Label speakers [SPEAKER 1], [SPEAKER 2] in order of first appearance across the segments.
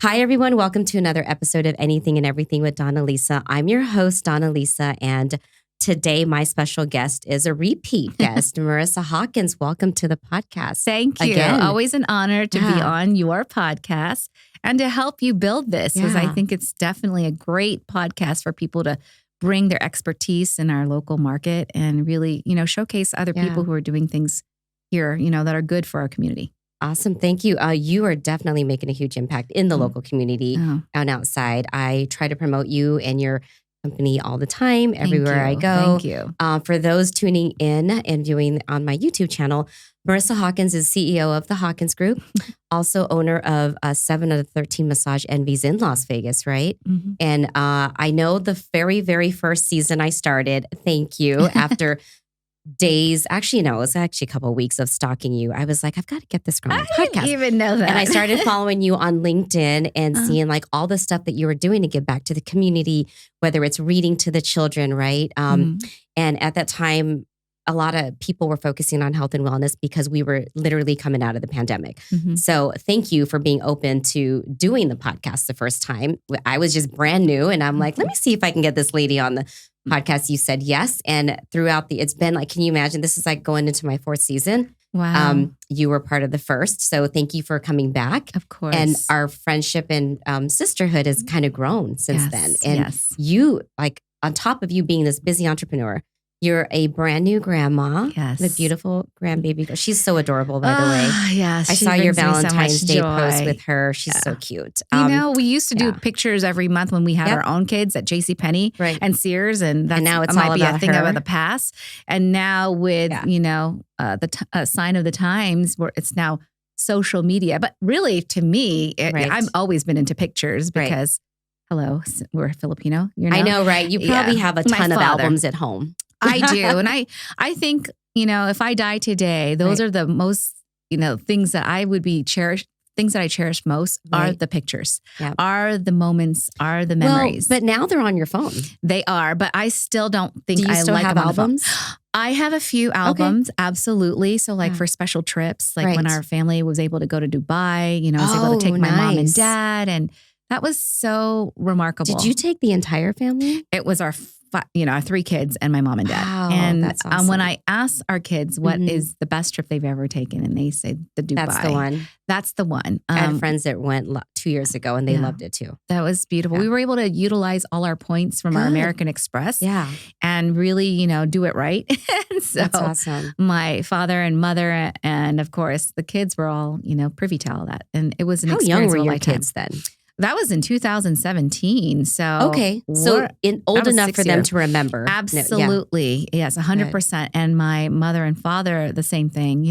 [SPEAKER 1] Hi, everyone. Welcome to another episode of Anything and Everything with Donna Lisa. I'm your host, Donna Lisa, and today my special guest is a repeat guest, Marissa Hawkins. Welcome to the podcast.
[SPEAKER 2] Thank you.
[SPEAKER 1] Again.
[SPEAKER 2] Always an honor to be on your podcast and to help you build this, because I think it's definitely a great podcast for people to bring their expertise in our local market and really, showcase other people who are doing things here, that are good for our community.
[SPEAKER 1] Awesome. Thank you. You are definitely making a huge impact in the local community and outside. I try to promote you and your company all the time, everywhere I go.
[SPEAKER 2] Thank you.
[SPEAKER 1] For those tuning in and viewing on my YouTube channel, Marissa Hawkins is CEO of the Hawkins Group, also owner of 7 out of 13 Massage Envies in Las Vegas, right?
[SPEAKER 2] Mm-hmm.
[SPEAKER 1] And I know the very, very first season I started, thank you, after days, actually, no, it was actually a couple of weeks of stalking you. I was like, I've got to get this girl on the podcast.
[SPEAKER 2] I didn't even know that.
[SPEAKER 1] And I started following you on LinkedIn and seeing like all the stuff that you were doing to give back to the community, whether it's reading to the children, right? And at that time, a lot of people were focusing on health and wellness because we were literally coming out of the pandemic. So thank you for being open to doing the podcast the first time. I was just brand new and I'm like, let me see if I can get this lady on the podcast. You said yes. And throughout it's been like, can you imagine? This is like going into my 4th season.
[SPEAKER 2] Wow.
[SPEAKER 1] You were part of the first. So thank you for coming back.
[SPEAKER 2] Of course.
[SPEAKER 1] And our friendship and sisterhood has kind of grown since then. And you, like, on top of you being this busy entrepreneur, you're a brand new grandma.
[SPEAKER 2] Yes.
[SPEAKER 1] The beautiful grandbaby girl. She's so adorable, by the way.
[SPEAKER 2] Yes.
[SPEAKER 1] I saw your Valentine's Day
[SPEAKER 2] joy.
[SPEAKER 1] post with her. She's so cute.
[SPEAKER 2] We used to do pictures every month when we had our own kids at JCPenney and Sears. And
[SPEAKER 1] now it's
[SPEAKER 2] might
[SPEAKER 1] all
[SPEAKER 2] be
[SPEAKER 1] about
[SPEAKER 2] a thing
[SPEAKER 1] her.
[SPEAKER 2] of the past. And now with, the sign of the times, where it's now social media. But really, to me, I've always been into pictures because, hello, we're Filipino.
[SPEAKER 1] I know, right? You probably have a ton of albums at home.
[SPEAKER 2] I do. And I think, if I die today, those are the most, things that I would be cherished. Things that I cherish most are the pictures, are the moments, are the memories.
[SPEAKER 1] Well, but now they're on your phone.
[SPEAKER 2] They are, but I still don't think
[SPEAKER 1] Do you
[SPEAKER 2] I
[SPEAKER 1] still
[SPEAKER 2] like
[SPEAKER 1] have
[SPEAKER 2] them on
[SPEAKER 1] albums?
[SPEAKER 2] the phone. I have a few albums, absolutely. So like for special trips, like when our family was able to go to Dubai, I was able to take my mom and dad, and that was so remarkable.
[SPEAKER 1] Did you take the entire family?
[SPEAKER 2] It was our 3 kids and my mom and dad.
[SPEAKER 1] Wow,
[SPEAKER 2] and
[SPEAKER 1] that's awesome.
[SPEAKER 2] When I ask our kids what is the best trip they've ever taken, and they say the Dubai.
[SPEAKER 1] That's the one.
[SPEAKER 2] That's the one.
[SPEAKER 1] I had friends that went 2 years ago and they loved it too.
[SPEAKER 2] That was beautiful. Yeah. We were able to utilize all our points from our American Express and really, do it right. So
[SPEAKER 1] that's awesome.
[SPEAKER 2] My father and mother and of course the kids were all, privy to all that. And it was an experience.
[SPEAKER 1] How young were your
[SPEAKER 2] lifetime.
[SPEAKER 1] kids then?
[SPEAKER 2] That was in 2017. So
[SPEAKER 1] old enough for them to remember.
[SPEAKER 2] Absolutely. Yes, 100%. And my mother and father, the same thing.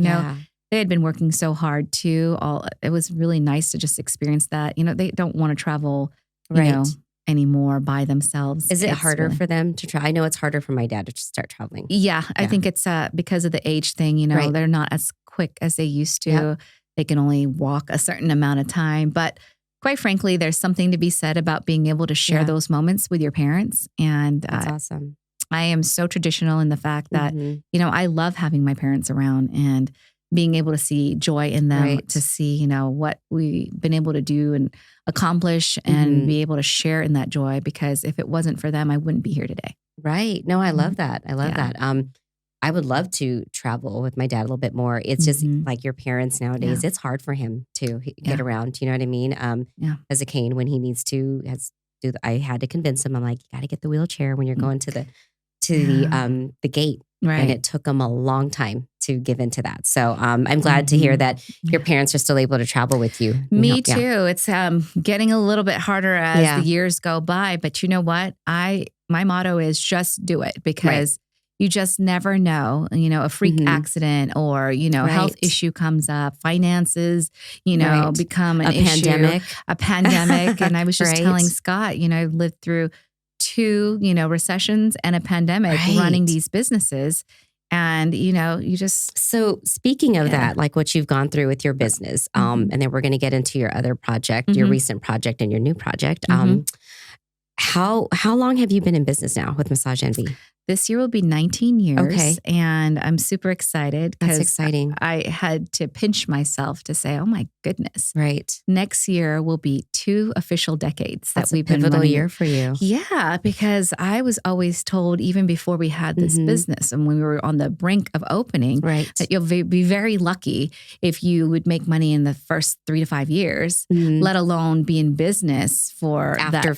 [SPEAKER 2] They had been working so hard too. It was really nice to just experience that. They don't want to travel, anymore by themselves.
[SPEAKER 1] Is it harder for them to try? I know it's harder for my dad to start traveling.
[SPEAKER 2] Yeah, I think it's because of the age thing. They're not as quick as they used to.
[SPEAKER 1] Yep.
[SPEAKER 2] They can only walk a certain amount of time, but quite frankly, there's something to be said about being able to share those moments with your parents. And
[SPEAKER 1] that's awesome.
[SPEAKER 2] I am so traditional in the fact that, I love having my parents around and being able to see joy in them, to see, what we've been able to do and accomplish and be able to share in that joy. Because if it wasn't for them, I wouldn't be here today.
[SPEAKER 1] Right. No, I love that. I love that. I would love to travel with my dad a little bit more. It's just like your parents nowadays, it's hard for him to get around. You know what I mean? As a cane when he needs to, I had to convince him. I'm like, you got to get the wheelchair when you're going to the gate. Right. And it took him a long time to give into that. So I'm glad to hear that your parents are still able to travel with you.
[SPEAKER 2] Me too. It's getting a little bit harder as the years go by. But you know what? My motto is just do it, because you just never know, a freak accident or, health issue comes up, finances, become an issue, a pandemic. And I was just telling Scott, I've lived through 2, recessions and a pandemic running these businesses. And, you just. So
[SPEAKER 1] speaking of that, like what you've gone through with your business, and then we're going to get into your other project, your recent project and your new project. How long have you been in business now with Massage Envy?
[SPEAKER 2] This year will be 19 years.
[SPEAKER 1] Okay.
[SPEAKER 2] And I'm super excited.
[SPEAKER 1] That's exciting.
[SPEAKER 2] I had to pinch myself to say, oh my goodness.
[SPEAKER 1] Right.
[SPEAKER 2] Next year will be 2 official decades
[SPEAKER 1] That's
[SPEAKER 2] that we've
[SPEAKER 1] a pivotal
[SPEAKER 2] been running.
[SPEAKER 1] year for you.
[SPEAKER 2] Yeah, because I was always told, even before we had this business and when we were on the brink of opening,
[SPEAKER 1] right,
[SPEAKER 2] that you'll be very lucky if you would make money in the first 3 to 5 years, let alone be in business for after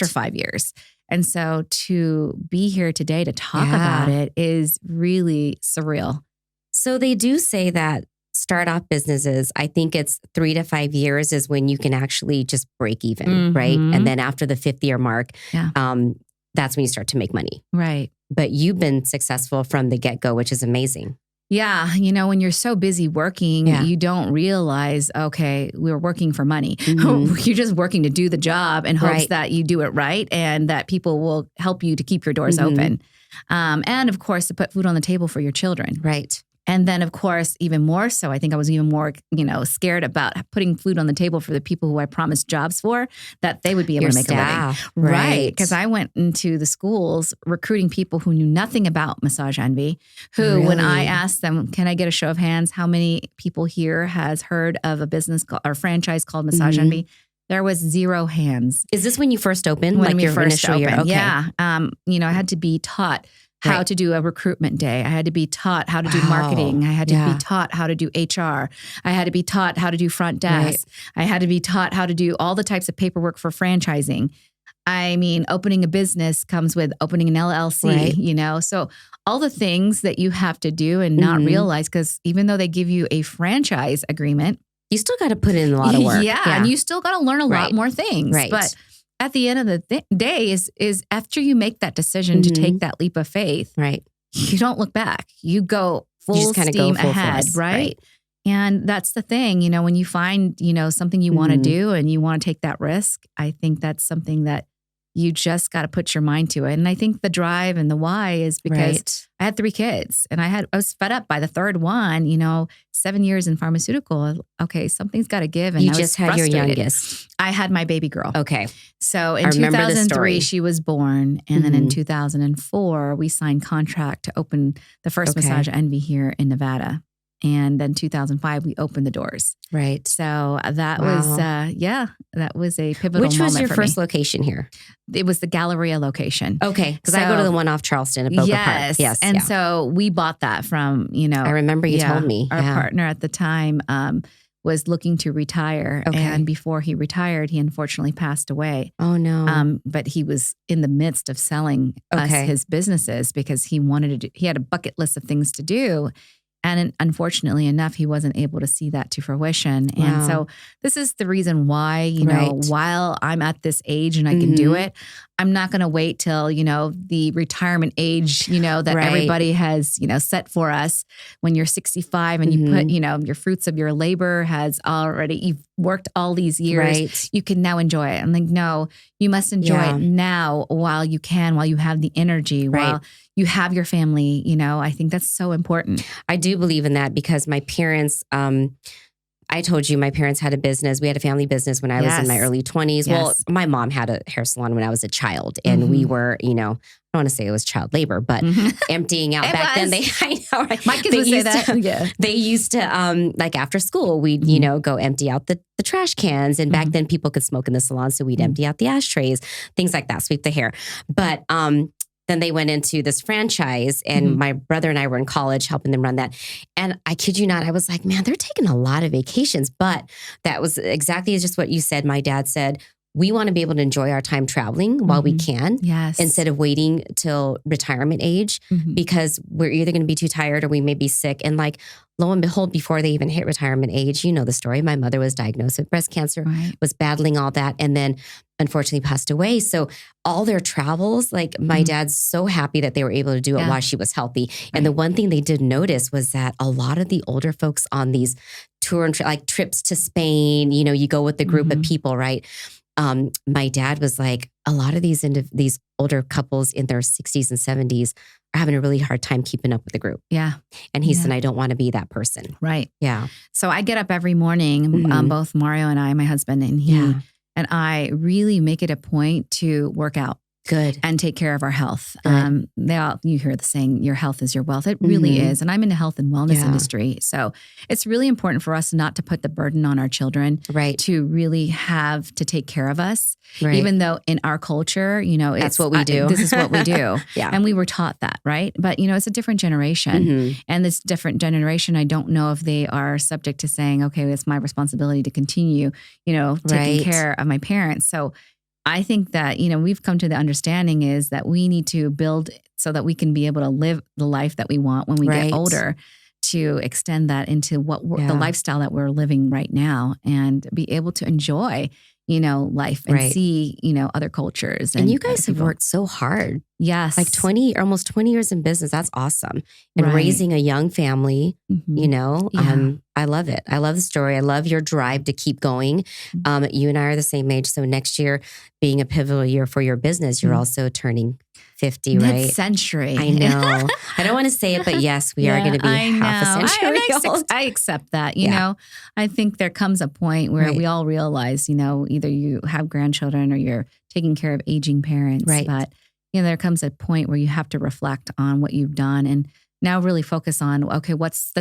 [SPEAKER 2] 5 years. And so to be here today to talk about it is really surreal.
[SPEAKER 1] So they do say that start off businesses, I think it's 3 to 5 years is when you can actually just break even, right? And then after the 5th year mark, that's when you start to make money.
[SPEAKER 2] Right.
[SPEAKER 1] But you've been successful from the get-go, which is amazing.
[SPEAKER 2] Yeah. When you're so busy working, you don't realize, okay, we're working for money. You're just working to do the job in hopes that you do it right and that people will help you to keep your doors open. And of course, to put food on the table for your children.
[SPEAKER 1] Right.
[SPEAKER 2] And then, of course, even more so, I think I was even more, scared about putting food on the table for the people who I promised jobs for, that they would be able to make a living. Right. Because I went into the schools recruiting people who knew nothing about Massage Envy, who, when I asked them, can I get a show of hands, how many people here has heard of a business or franchise called Massage Envy? There was 0 hands.
[SPEAKER 1] Is this when you first opened? When your initial year? Okay.
[SPEAKER 2] Yeah. I had to be taught how to do a recruitment day. I had to be taught how to do marketing. I had to be taught how to do HR. I had to be taught how to do front desk. I had to be taught how to do all the types of paperwork for franchising. I mean, opening a business comes with opening an LLC, So all the things that you have to do and not realize, because even though they give you a franchise agreement,
[SPEAKER 1] you still got to put in a lot of work.
[SPEAKER 2] Yeah. And you still got to learn a lot more things.
[SPEAKER 1] Right.
[SPEAKER 2] But at the end of the day is after you make that decision to take that leap of faith, you don't look back. You go full steam ahead, right? And that's the thing, when you find, something you want to do and you want to take that risk, I think that's something that you just got to put your mind to it. And I think the drive and the why is because I had 3 kids and I was fed up by the 3rd one, 7 years in pharmaceutical. Okay, something's got to give. And
[SPEAKER 1] you just had your youngest.
[SPEAKER 2] I had my baby girl.
[SPEAKER 1] Okay.
[SPEAKER 2] So in 2003, she was born. And then in 2004, we signed contract to open the first Massage Envy here in Nevada. And then 2005, we opened the doors.
[SPEAKER 1] Right.
[SPEAKER 2] So that was, that was a pivotal moment.
[SPEAKER 1] Which was your first location here?
[SPEAKER 2] It was the Galleria location.
[SPEAKER 1] Okay. Because I go to the one off Charleston at Boca Park. Yes.
[SPEAKER 2] And so we bought that from,
[SPEAKER 1] I remember you told me.
[SPEAKER 2] Our partner at the time was looking to retire. Okay. And before he retired, he unfortunately passed away.
[SPEAKER 1] Oh, no.
[SPEAKER 2] But he was in the midst of selling us his businesses because he had a bucket list of things to do. And unfortunately enough, he wasn't able to see that to fruition. Wow. And so this is the reason why, while I'm at this age and I can do it, I'm not going to wait till, the retirement age, that everybody has, set for us when you're 65 and you put, your fruits of your labor you've worked all these years. You can now enjoy it. I'm like, no, you must enjoy it now while you can, while you have the energy, while you have your family. I think that's so important.
[SPEAKER 1] I do believe in that because my parents, I told you my parents had a business. We had a family business when I was in my early 20s. Yes. Well, my mom had a hair salon when I was a child and we were, I don't want to say it was child labor, but emptying out back then. I know, right?
[SPEAKER 2] My kids would say that.
[SPEAKER 1] They used to, like after school, we'd, go empty out the trash cans. And back then people could smoke in the salon. So we'd empty out the ashtrays, things like that, sweep the hair. But, then they went into this franchise and my brother and I were in college helping them run that. And I kid you not, I was like, man, they're taking a lot of vacations. But that was exactly just what you said. My dad said, we want to be able to enjoy our time traveling while we can, instead of waiting till retirement age, because we're either going to be too tired or we may be sick. And like, lo and behold, before they even hit retirement age, you know the story. My mother was diagnosed with breast cancer, was battling all that, and then unfortunately passed away. So all their travels, like my dad's so happy that they were able to do it while she was healthy. And the one thing they did notice was that a lot of the older folks on these tour and like trips to Spain, you go with the group of people, right? My dad was like, a lot of these older couples in their 60s and 70s are having a really hard time keeping up with the group.
[SPEAKER 2] Yeah.
[SPEAKER 1] And he said, I don't want to be that person.
[SPEAKER 2] Right.
[SPEAKER 1] Yeah.
[SPEAKER 2] So I get up every morning, both Mario and I, my husband, and he, and I really make it a point to work out.
[SPEAKER 1] Good.
[SPEAKER 2] and take care of our health. You hear the saying, your health is your wealth. It really is. And I'm in the health and wellness industry. So it's really important for us not to put the burden on our children to really have to take care of us. Even though in our culture,
[SPEAKER 1] that's what we do.
[SPEAKER 2] This is what we do. And we were taught that, right? But, it's a different generation. And this different generation, I don't know if they are subject to saying, okay, it's my responsibility to continue, taking care of my parents. So I think that, we've come to the understanding is that we need to build so that we can be able to live the life that we want when we get older, to extend that into the lifestyle that we're living right now and be able to enjoy, life and see, other cultures.
[SPEAKER 1] And you guys have worked so hard.
[SPEAKER 2] Yes.
[SPEAKER 1] Like almost 20 years in business. That's awesome. And raising a young family, I love it. I love the story. I love your drive to keep going. You and I are the same age. So next year being a pivotal year for your business, you're also turning 50, right?
[SPEAKER 2] Mid-century.
[SPEAKER 1] I know. I don't want to say it, but yes, we are going to be half a century old.
[SPEAKER 2] I accept that. You know, I think there comes a point where we all realize, either you have grandchildren or you're taking care of aging parents.
[SPEAKER 1] Right.
[SPEAKER 2] But, there comes a point where you have to reflect on what you've done and now really focus on, okay, what's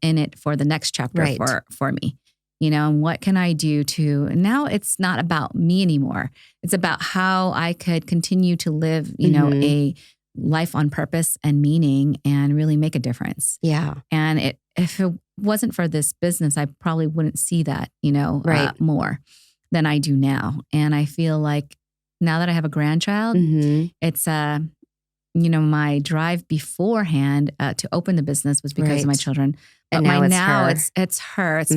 [SPEAKER 2] in it for the next chapter for me? And what can I do now it's not about me anymore. It's about how I could continue to live, a life on purpose and meaning and really make a difference.
[SPEAKER 1] Yeah.
[SPEAKER 2] And if it wasn't for this business, I probably wouldn't see that, more than I do now. And I feel like now that I have a grandchild, it's my drive beforehand to open the business was because of my children. But
[SPEAKER 1] and
[SPEAKER 2] it's her. It's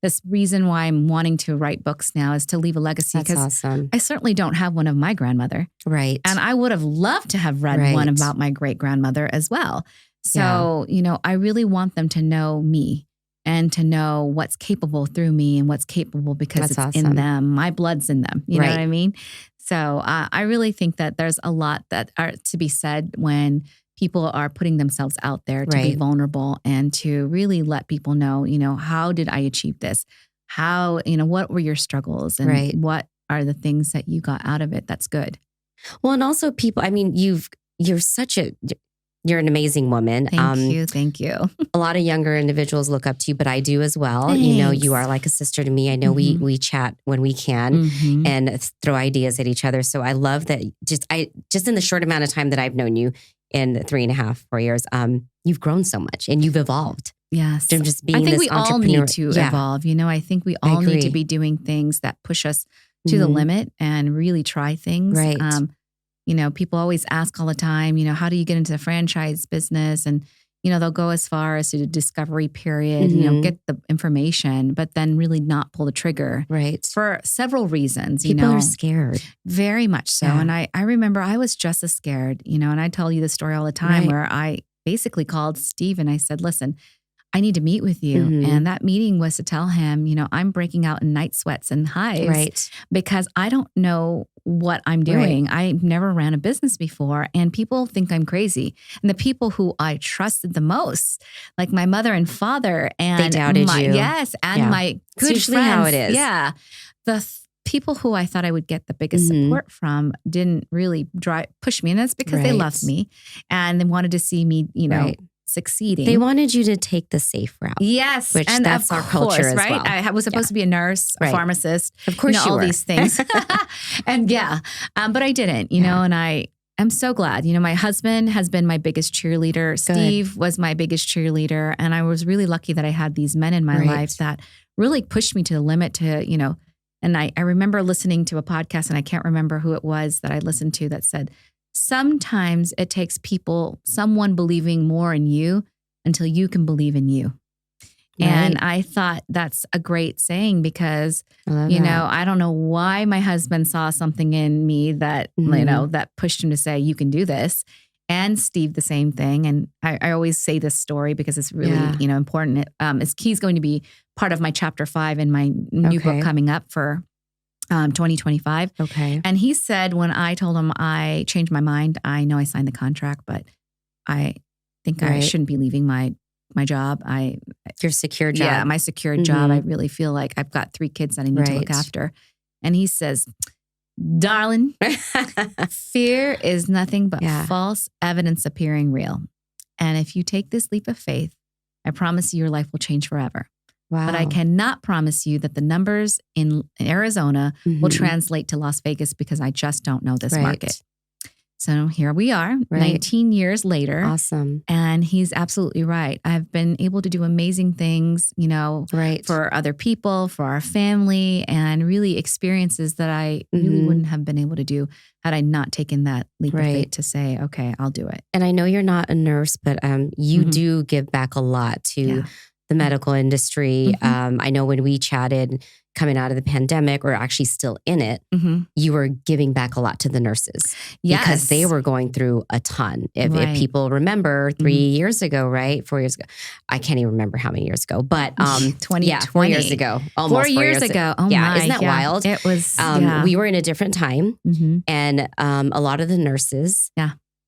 [SPEAKER 2] this reason why I'm wanting to write books now is to leave a legacy.
[SPEAKER 1] That's awesome.
[SPEAKER 2] I certainly don't have one of my grandmother.
[SPEAKER 1] Right.
[SPEAKER 2] And I would have loved to have read one about my great grandmother as well. So, I really want them to know me and to know what's capable through me and what's capable because it's in them. My blood's in them. You know what I mean? So I really think that there's a lot that are to be said when people are putting themselves out there to be vulnerable and to really let people know, how did I achieve this? How, what were your struggles and what are the things that you got out of it that's good?
[SPEAKER 1] Well, and also people, you're an amazing woman.
[SPEAKER 2] Thank you.
[SPEAKER 1] A lot of younger individuals look up to you, but I do as well.
[SPEAKER 2] Thanks.
[SPEAKER 1] You are like a sister to me. I know we chat when we can and throw ideas at each other. So I love that just in the short amount of time that I've known you in 3.5, 4 years, you've grown so much and you've evolved.
[SPEAKER 2] Yes.
[SPEAKER 1] From just being
[SPEAKER 2] I think
[SPEAKER 1] this
[SPEAKER 2] we all need to evolve. I think we all need to be doing things that push us to the limit and really try things.
[SPEAKER 1] Right.
[SPEAKER 2] People always ask all the time, how do you get into the franchise business? And, they'll go as far as to the discovery period, get the information, but then really not pull the trigger.
[SPEAKER 1] Right.
[SPEAKER 2] For several reasons.
[SPEAKER 1] People are scared.
[SPEAKER 2] Very much so. Yeah. And I remember I was just as scared, and I tell you the story all the time where I basically called Steve and I said, listen, I need to meet with you. And that meeting was to tell him, I'm breaking out in night sweats and hives because I don't know what I'm doing. I've never ran a business before and people think I'm crazy. And the people who I trusted the most, like my mother and father and
[SPEAKER 1] they doubted you.
[SPEAKER 2] Yes. And my good
[SPEAKER 1] usually
[SPEAKER 2] friends.
[SPEAKER 1] How it is.
[SPEAKER 2] Yeah. The people who I thought I would get the biggest support from didn't really push me. And that's because they loved me and they wanted to see me, succeeding.
[SPEAKER 1] They wanted you to take the safe route.
[SPEAKER 2] Yes.
[SPEAKER 1] Which
[SPEAKER 2] and
[SPEAKER 1] that's our culture as well.
[SPEAKER 2] I was supposed to be a nurse, a pharmacist.
[SPEAKER 1] Of course you
[SPEAKER 2] all
[SPEAKER 1] were.
[SPEAKER 2] These things. And but I didn't, and I'm so glad. My husband has been my biggest cheerleader.
[SPEAKER 1] Good.
[SPEAKER 2] Steve was my biggest cheerleader. And I was really lucky that I had these men in my life that really pushed me to the limit to, and I remember listening to a podcast and I can't remember who it was that I listened to that said, sometimes it takes someone believing more in you until you can believe in you. Right. And I thought that's a great saying because, I don't know why my husband saw something in me that, that pushed him to say, you can do this. And Steve, the same thing. And I always say this story because it's really, important. He's going to be part of my chapter 5 in my new book coming up for 2025.
[SPEAKER 1] Okay.
[SPEAKER 2] And he said, when I told him I changed my mind, I know I signed the contract, but I think I shouldn't be leaving my job.
[SPEAKER 1] Your secure job.
[SPEAKER 2] Yeah, my secure job. I really feel like I've got 3 kids that I need to look after. And he says, Darling, fear is nothing but false evidence appearing real. And if you take this leap of faith, I promise you your life will change forever.
[SPEAKER 1] Wow.
[SPEAKER 2] But I cannot promise you that the numbers in Arizona will translate to Las Vegas because I just don't know this market. So here we are, 19 years later.
[SPEAKER 1] Awesome.
[SPEAKER 2] And he's absolutely right. I've been able to do amazing things, for other people, for our family, and really experiences that I really wouldn't have been able to do had I not taken that leap of faith to say, okay, I'll do it.
[SPEAKER 1] And I know you're not a nurse, but you do give back a lot to the medical industry. I know when we chatted coming out of the pandemic, or actually still in it, you were giving back a lot to the nurses because they were going through a ton. If people remember 3 years ago, 4 years ago, I can't even remember how many years ago, but
[SPEAKER 2] 4
[SPEAKER 1] years ago, almost
[SPEAKER 2] 4 years ago. Oh my,
[SPEAKER 1] isn't that wild?
[SPEAKER 2] It was.
[SPEAKER 1] We were in a different time, and a lot of the nurses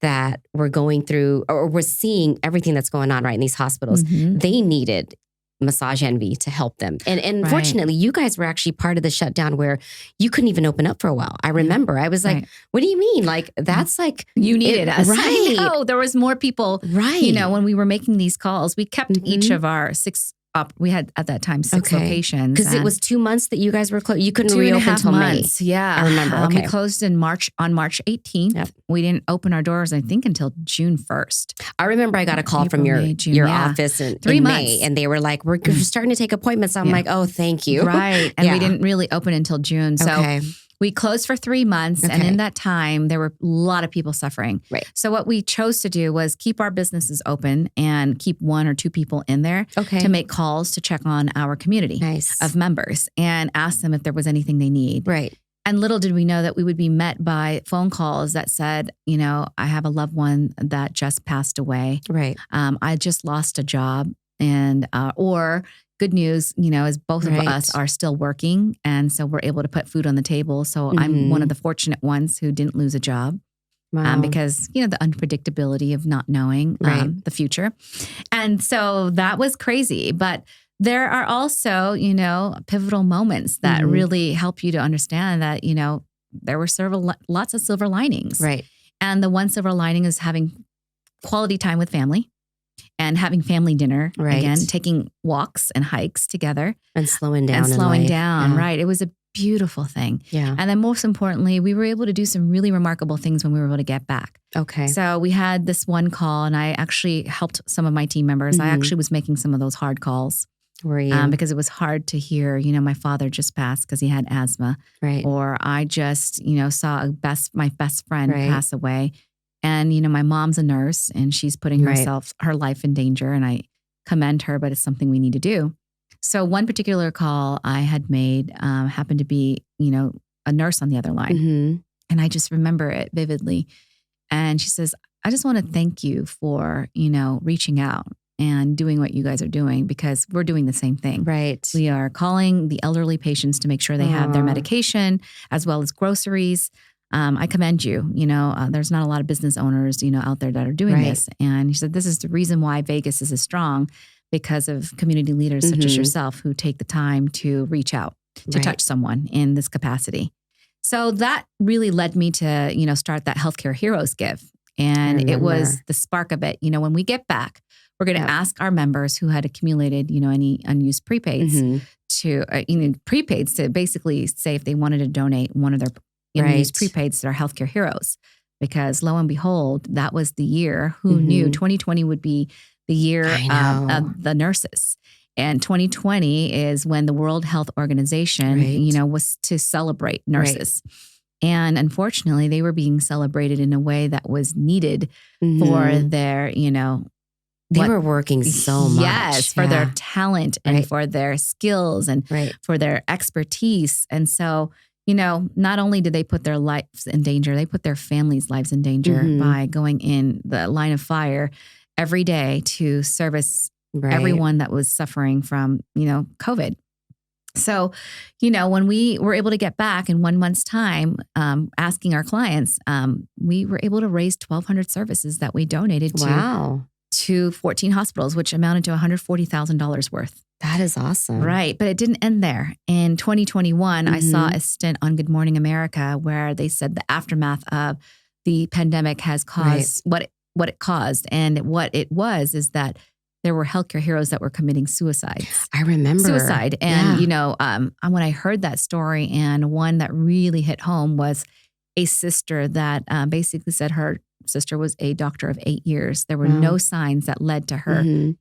[SPEAKER 1] that were going through or were seeing everything that's going on in these hospitals, they needed Massage Envy to help them. And fortunately, you guys were actually part of the shutdown where you couldn't even open up for a while. I remember I was like, what do you mean? Like, that's like...
[SPEAKER 2] You needed us.
[SPEAKER 1] Right.
[SPEAKER 2] I know. There was more people, when we were making these calls, we kept each of our 6 we had at that time 6 locations.
[SPEAKER 1] Because it was 2 months that you guys were closed. You couldn't reopen until May.
[SPEAKER 2] Yeah.
[SPEAKER 1] I remember.
[SPEAKER 2] We closed on March 18th. Yep. We didn't open our doors, I think, until June 1st.
[SPEAKER 1] I remember I got a call from your office in May, and they were like, we're starting to take appointments. I'm like, oh, thank you.
[SPEAKER 2] Right. And we didn't really open until June. So we closed for 3 months. And in that time, there were a lot of people suffering.
[SPEAKER 1] Right.
[SPEAKER 2] So what we chose to do was keep our businesses open and keep 1 or 2 people in there to make calls to check on our community of members and ask them if there was anything they need.
[SPEAKER 1] Right.
[SPEAKER 2] And little did we know that we would be met by phone calls that said, I have a loved one that just passed away.
[SPEAKER 1] Right.
[SPEAKER 2] I just lost a job. And, or good news, is both of us are still working. And so we're able to put food on the table. So I'm one of the fortunate ones who didn't lose a job.
[SPEAKER 1] Wow.
[SPEAKER 2] Because, the unpredictability of not knowing the future. And so that was crazy. But there are also, pivotal moments that really help you to understand that, there were lots of silver linings.
[SPEAKER 1] Right.
[SPEAKER 2] And the one silver lining is having quality time with family. And having family dinner, again, taking walks and hikes together.
[SPEAKER 1] And slowing down.
[SPEAKER 2] Right. It was a beautiful thing.
[SPEAKER 1] Yeah.
[SPEAKER 2] And then most importantly, we were able to do some really remarkable things when we were able to get back.
[SPEAKER 1] Okay.
[SPEAKER 2] So we had this one call, and I actually helped some of my team members. I actually was making some of those hard calls.
[SPEAKER 1] Were you?
[SPEAKER 2] Because it was hard to hear, my father just passed because he had asthma.
[SPEAKER 1] Right.
[SPEAKER 2] Or I just, saw my best friend pass away. And, my mom's a nurse, and she's putting her life in danger, and I commend her, but it's something we need to do. So one particular call I had made happened to be, a nurse on the other line. And I just remember it vividly. And she says, I just want to thank you for, reaching out and doing what you guys are doing, because we're doing the same thing.
[SPEAKER 1] Right.
[SPEAKER 2] We are calling the elderly patients to make sure they have their medication as well as groceries. I commend you. There's not a lot of business owners, out there that are doing this. And he said, this is the reason why Vegas is as strong, because of community leaders such as yourself who take the time to reach out to touch someone in this capacity. So that really led me to, start that Healthcare Heroes Give. And it was the spark of it. When we get back, we're going to ask our members who had accumulated, any unused prepaids prepaids to basically say if they wanted to donate one of their unused prepaids to our Healthcare Heroes. Because lo and behold, that was the year. Who knew 2020 would be the year of the nurses. And 2020 is when the World Health Organization, was to celebrate nurses. And unfortunately, they were being celebrated in a way that was needed for their,
[SPEAKER 1] they were working so much.
[SPEAKER 2] Yes, for their talent and for their skills and for their expertise. And so, not only did they put their lives in danger, they put their families' lives in danger by going in the line of fire every day to service everyone that was suffering from, COVID. So, when we were able to get back in 1 month's time, asking our clients, we were able to raise 1,200 services that we donated to 14 hospitals, which amounted to $140,000 worth.
[SPEAKER 1] That is awesome.
[SPEAKER 2] Right. But it didn't end there. In 2021, I saw a stint on Good Morning America where they said the aftermath of the pandemic has caused what it caused. And what it was is that there were healthcare heroes that were committing suicides.
[SPEAKER 1] I remember.
[SPEAKER 2] Suicide. And, when I heard that story, and one that really hit home was a sister that basically said her sister was a doctor of 8 years. There were no signs that led to her,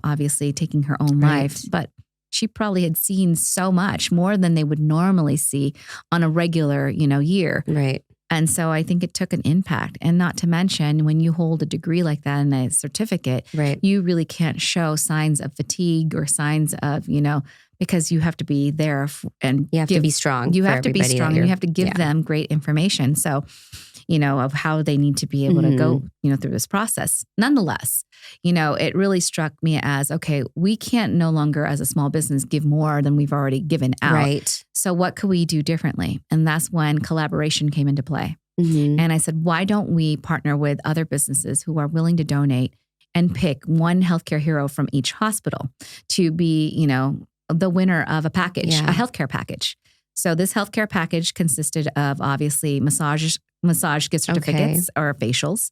[SPEAKER 2] obviously taking her own life. But she probably had seen so much more than they would normally see on a regular, year.
[SPEAKER 1] Right.
[SPEAKER 2] And so I think it took an impact. And not to mention, when you hold a degree like that and a certificate, you really can't show signs of fatigue or signs of, because you have to be there and
[SPEAKER 1] you have to be strong.
[SPEAKER 2] You have to be strong and you have to give them great information. So, of how they need to be able to go, through this process. Nonetheless, it really struck me as, okay, we can't no longer as a small business give more than we've already given out.
[SPEAKER 1] Right.
[SPEAKER 2] So what could we do differently? And that's when collaboration came into play. And I said, why don't we partner with other businesses who are willing to donate and pick one healthcare hero from each hospital to be, the winner of a package, a healthcare package. So this healthcare package consisted of obviously massage gift certificates or facials.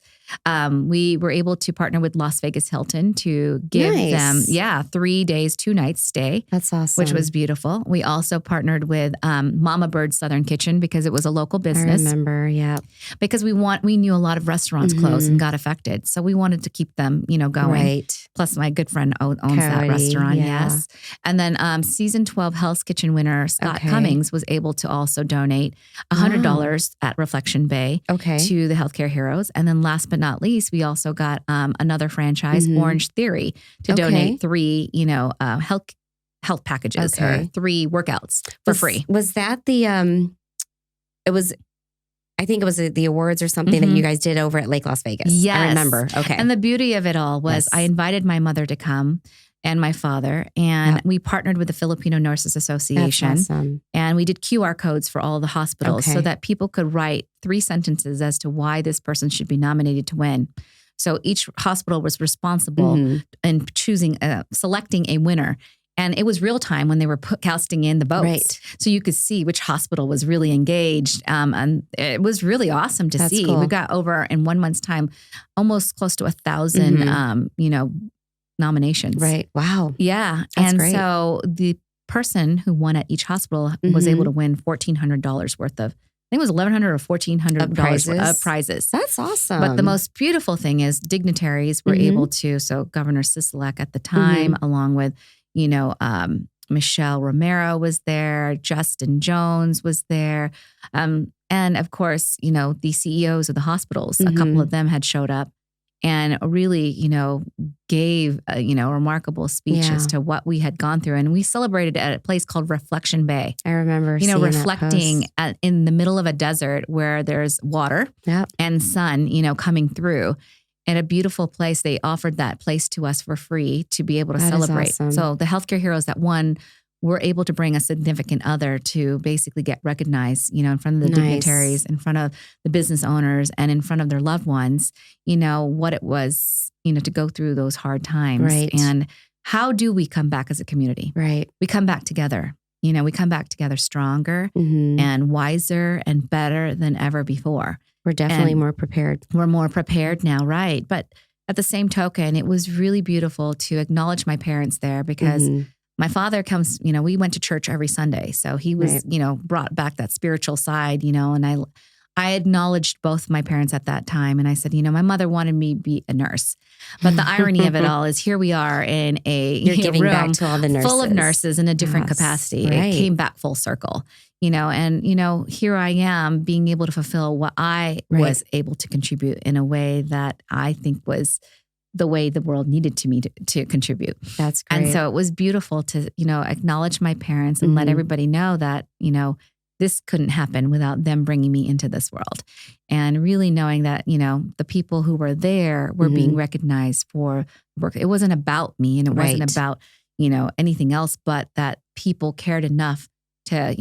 [SPEAKER 2] We were able to partner with Las Vegas Hilton to give them, 3 days, 2 nights stay.
[SPEAKER 1] That's awesome.
[SPEAKER 2] Which was beautiful. We also partnered with Mama Bird Southern Kitchen because it was a local business.
[SPEAKER 1] I remember,
[SPEAKER 2] Because we knew a lot of restaurants closed and got affected. So we wanted to keep them, going.
[SPEAKER 1] Right.
[SPEAKER 2] Plus my good friend owns that restaurant, yes. And then season 12 Hell's Kitchen winner Scott Cummings was able to also donate $100 at Reflection Bay to the healthcare heroes. And then last but not least, we also got another franchise, Orange Theory, to donate 3, health packages or 3 workouts for free.
[SPEAKER 1] Was that the, I think it was the awards or something that you guys did over at Lake Las Vegas.
[SPEAKER 2] Yes.
[SPEAKER 1] I remember. Okay.
[SPEAKER 2] And the beauty of it all was I invited my mother to come and my father, and we partnered with the Filipino Nurses Association.
[SPEAKER 1] That's awesome.
[SPEAKER 2] And we did QR codes for all the hospitals so that people could write 3 sentences as to why this person should be nominated to win. So each hospital was responsible in selecting a winner. And it was real time when they were casting in the votes. Right. So you could see which hospital was really engaged. And it was really awesome to see. Cool. We got over in 1 month's time, almost close to 1,000, nominations.
[SPEAKER 1] Right. Wow.
[SPEAKER 2] Yeah.
[SPEAKER 1] That's
[SPEAKER 2] and
[SPEAKER 1] great.
[SPEAKER 2] So the person who won at each hospital was able to win $1,400 worth of, I think it was $1,100 or $1,400 of prizes.
[SPEAKER 1] That's awesome.
[SPEAKER 2] But the most beautiful thing is dignitaries were able to, so Governor Sisolak at the time, along with, Michelle Romero was there, Justin Jones was there. And of course, the CEOs of the hospitals, a couple of them had showed up and really, gave, remarkable speech as to what we had gone through. And we celebrated at a place called Reflection Bay.
[SPEAKER 1] I remember seeing
[SPEAKER 2] reflecting
[SPEAKER 1] that
[SPEAKER 2] in the middle of a desert where there's water and sun, coming through. At a beautiful place, they offered that place to us for free to be able to celebrate.
[SPEAKER 1] Awesome.
[SPEAKER 2] So the healthcare heroes that won were able to bring a significant other to basically get recognized, in front of the dignitaries, in front of the business owners, and in front of their loved ones, what it was, to go through those hard times.
[SPEAKER 1] Right.
[SPEAKER 2] And how do we come back as a community?
[SPEAKER 1] Right.
[SPEAKER 2] We come back together. We come back together stronger and wiser and better than ever before.
[SPEAKER 1] We're definitely more prepared.
[SPEAKER 2] We're more prepared now, right? But at the same token, it was really beautiful to acknowledge my parents there because my father comes, we went to church every Sunday. So he was, brought back that spiritual side, and I acknowledged both my parents at that time. And I said, my mother wanted me to be a nurse. But the irony of it all is here we are in
[SPEAKER 1] You're giving
[SPEAKER 2] room
[SPEAKER 1] back to all the nurses.
[SPEAKER 2] Full of nurses in a different capacity. Right. It came back full circle, and, here I am being able to fulfill what I was able to contribute in a way that I think was the way the world needed me to contribute.
[SPEAKER 1] That's great.
[SPEAKER 2] And so it was beautiful to, acknowledge my parents and let everybody know that, this couldn't happen without them bringing me into this world. And really knowing that, the people who were there were being recognized for work. It wasn't about me and it wasn't about, anything else, but that people cared enough to,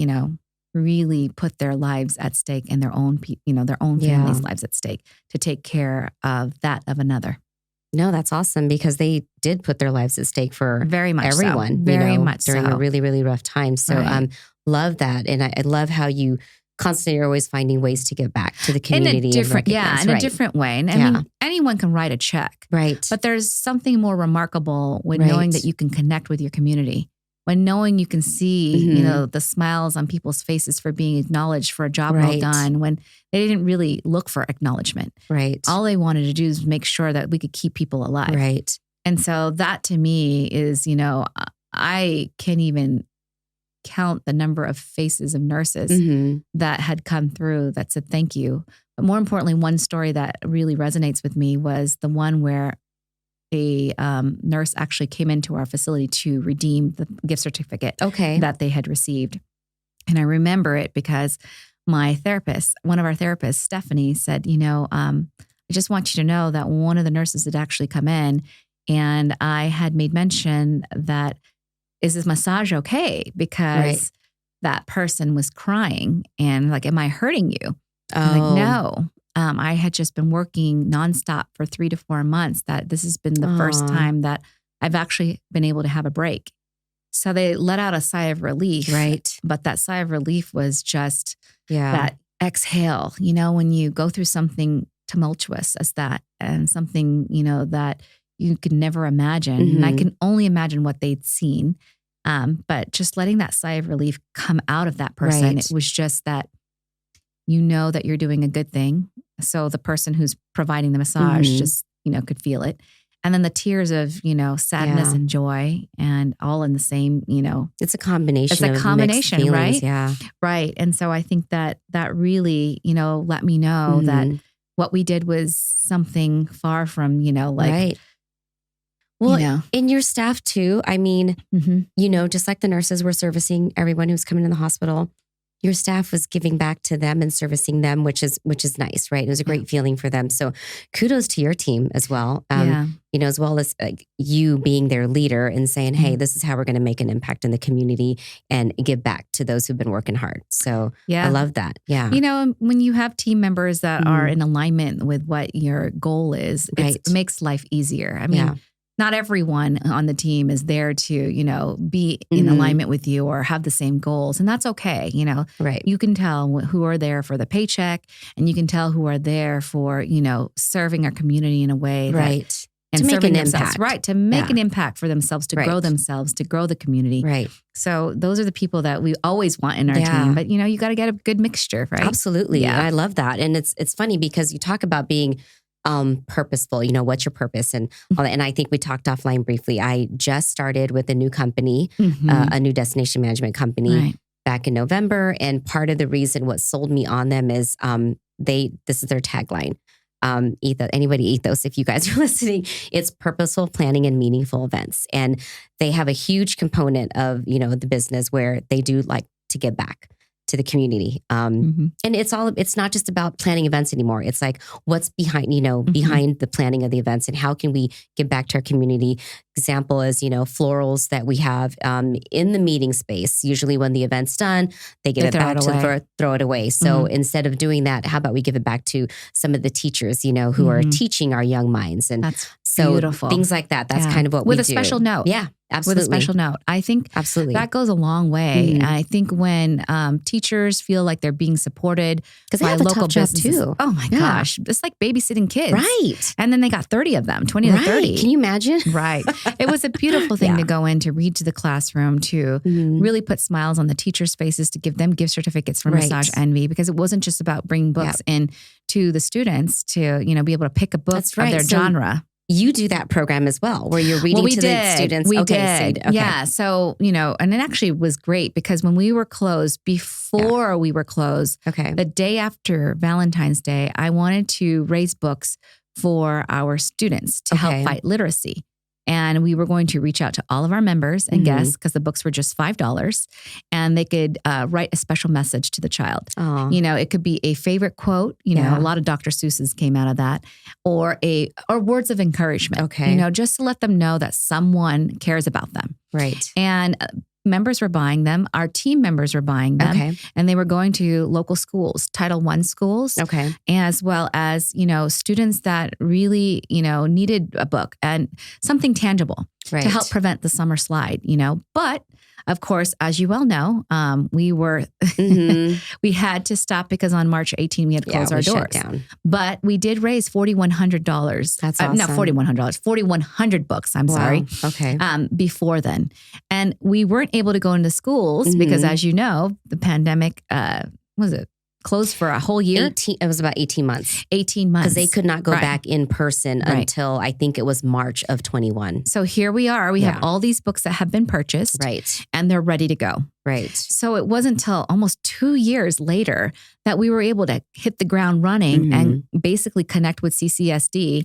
[SPEAKER 2] really put their lives at stake and their own, their own families' lives at stake to take care of that of another.
[SPEAKER 1] No, that's awesome because they did put their lives at stake for
[SPEAKER 2] very much
[SPEAKER 1] everyone,
[SPEAKER 2] so. Very much
[SPEAKER 1] during
[SPEAKER 2] so.
[SPEAKER 1] a really, really rough time. So love that. And I love how you constantly are always finding ways to give back to the community.
[SPEAKER 2] In a different way. And I mean, anyone can write a check.
[SPEAKER 1] Right.
[SPEAKER 2] But there's something more remarkable when knowing that you can connect with your community. When knowing you can see, the smiles on people's faces for being acknowledged for a job well done, when they didn't really look for acknowledgement.
[SPEAKER 1] Right.
[SPEAKER 2] All they wanted to do is make sure that we could keep people alive.
[SPEAKER 1] Right.
[SPEAKER 2] And so that to me is, I can't even count the number of faces of nurses that had come through that said thank you. But more importantly, one story that really resonates with me was the one where a nurse actually came into our facility to redeem the gift certificate that they had received. And I remember it because my therapist, one of our therapists, Stephanie, said, I just want you to know that one of the nurses had actually come in and I had made mention that, is this massage okay? Because that person was crying and like, am I hurting you? I'm like, no. I had just been working nonstop for 3 to 4 months, that this has been the first time that I've actually been able to have a break. So they let out a sigh of relief.
[SPEAKER 1] Right.
[SPEAKER 2] But that sigh of relief was just that exhale, when you go through something tumultuous as that and something, that you could never imagine. And I can only imagine what they'd seen. But just letting that sigh of relief come out of that person, it was just that, that you're doing a good thing. So the person who's providing the massage just, could feel it. And then the tears of, sadness and joy and all in the same,
[SPEAKER 1] it's a combination.
[SPEAKER 2] It's a combination,
[SPEAKER 1] feelings,
[SPEAKER 2] right?
[SPEAKER 1] Yeah.
[SPEAKER 2] Right. And so I think that really, let me know that what we did was something far from,
[SPEAKER 1] Well, in your staff too, I mean, just like the nurses were servicing everyone who's coming in the hospital, your staff was giving back to them and servicing them, which is nice, right? It was a great feeling for them. So kudos to your team as well. As well as you being their leader and saying, hey, this is how we're going to make an impact in the community and give back to those who've been working hard. So I love that. Yeah.
[SPEAKER 2] When you have team members that are in alignment with what your goal is, it makes life easier. I mean, not everyone on the team is there to, be in alignment with you or have the same goals. And that's okay.
[SPEAKER 1] Right.
[SPEAKER 2] You can tell who are there for the paycheck and you can tell who are there for, serving our community in a way that, and
[SPEAKER 1] to make an
[SPEAKER 2] impact.
[SPEAKER 1] Right.
[SPEAKER 2] To make an impact for themselves, to grow themselves, to grow the community.
[SPEAKER 1] Right.
[SPEAKER 2] So those are the people that we always want in our team. But, you got to get a good mixture, right?
[SPEAKER 1] Absolutely. Yeah. I love that. And it's funny because you talk about being purposeful, what's your purpose? And I think we talked offline briefly. I just started with a new company, a new destination management company back in November. And part of the reason what sold me on them is this is their tagline. Ethos, if you guys are listening, it's purposeful planning and meaningful events. And they have a huge component of, the business where they do like to give back to the community. And it's not just about planning events anymore. It's like what's behind, behind the planning of the events and how can we give back to our community. Example is, florals that we have in the meeting space. Usually when the event's done, they give it back throw it away. So instead of doing that, how about we give it back to some of the teachers, who are teaching our young minds. And
[SPEAKER 2] that's
[SPEAKER 1] so
[SPEAKER 2] beautiful.
[SPEAKER 1] Things like that. That's kind of what we do.
[SPEAKER 2] With a special note.
[SPEAKER 1] Yeah. Absolutely.
[SPEAKER 2] With a special note. I think that goes a long way. I think when teachers feel like they're being supported by local businesses. Too. Oh my gosh. It's like babysitting kids.
[SPEAKER 1] Right.
[SPEAKER 2] And then they got 30 of them, 20 to 30.
[SPEAKER 1] Can you imagine?
[SPEAKER 2] Right. It was a beautiful thing to go in, to read to the classroom, to really put smiles on the teachers' faces, to give them gift certificates for Massage Envy, because it wasn't just about bringing books in to the students to, be able to pick a book of their genre.
[SPEAKER 1] You do that program as well, where you're reading to the students.
[SPEAKER 2] We did. Yeah. So, and it actually was great because when we were closed, before we were closed, the day after Valentine's Day, I wanted to raise books for our students to help fight literacy. And we were going to reach out to all of our members and guests because the books were just $5 and they could write a special message to the child. It could be a favorite quote, a lot of Dr. Seuss's came out of that, or words of encouragement, just to let them know that someone cares about them.
[SPEAKER 1] Right.
[SPEAKER 2] And members were buying them. Our team members were buying them.
[SPEAKER 1] Okay.
[SPEAKER 2] And they were going to local schools, Title I schools.
[SPEAKER 1] Okay.
[SPEAKER 2] As well as, students that really, needed a book and something tangible
[SPEAKER 1] Right.
[SPEAKER 2] to help prevent the summer slide, But of course, as you well know, we were, we had to stop because on March 18, we had to close our doors.
[SPEAKER 1] Shut down.
[SPEAKER 2] But we did raise $4,100.
[SPEAKER 1] That's awesome.
[SPEAKER 2] No, $4,100, 4,100 books. I'm sorry.
[SPEAKER 1] Okay.
[SPEAKER 2] Before then. And we weren't able to go into schools because, as you know, the pandemic, closed for a whole year?
[SPEAKER 1] It was about 18 months.
[SPEAKER 2] 18 months.
[SPEAKER 1] Because they could not go back in person until I think it was March of 21.
[SPEAKER 2] So here we are. We have all these books that have been purchased.
[SPEAKER 1] Right.
[SPEAKER 2] And they're ready to go.
[SPEAKER 1] Right.
[SPEAKER 2] So it wasn't until almost 2 years later that we were able to hit the ground running and basically connect with CCSD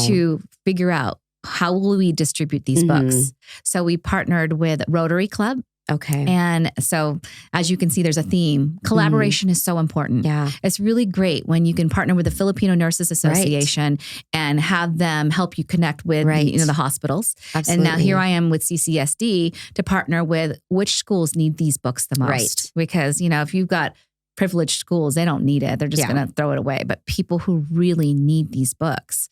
[SPEAKER 2] to figure out how will we distribute these books. So we partnered with Rotary Club.
[SPEAKER 1] Okay.
[SPEAKER 2] And so as you can see, there's a theme. Collaboration is so important.
[SPEAKER 1] Yeah.
[SPEAKER 2] It's really great when you can partner with the Filipino Nurses Association and have them help you connect with the hospitals.
[SPEAKER 1] Absolutely.
[SPEAKER 2] And now here I am with CCSD to partner with which schools need these books the most.
[SPEAKER 1] Right.
[SPEAKER 2] Because, if you've got privileged schools, they don't need it. They're just going to throw it away. But people who really need these books.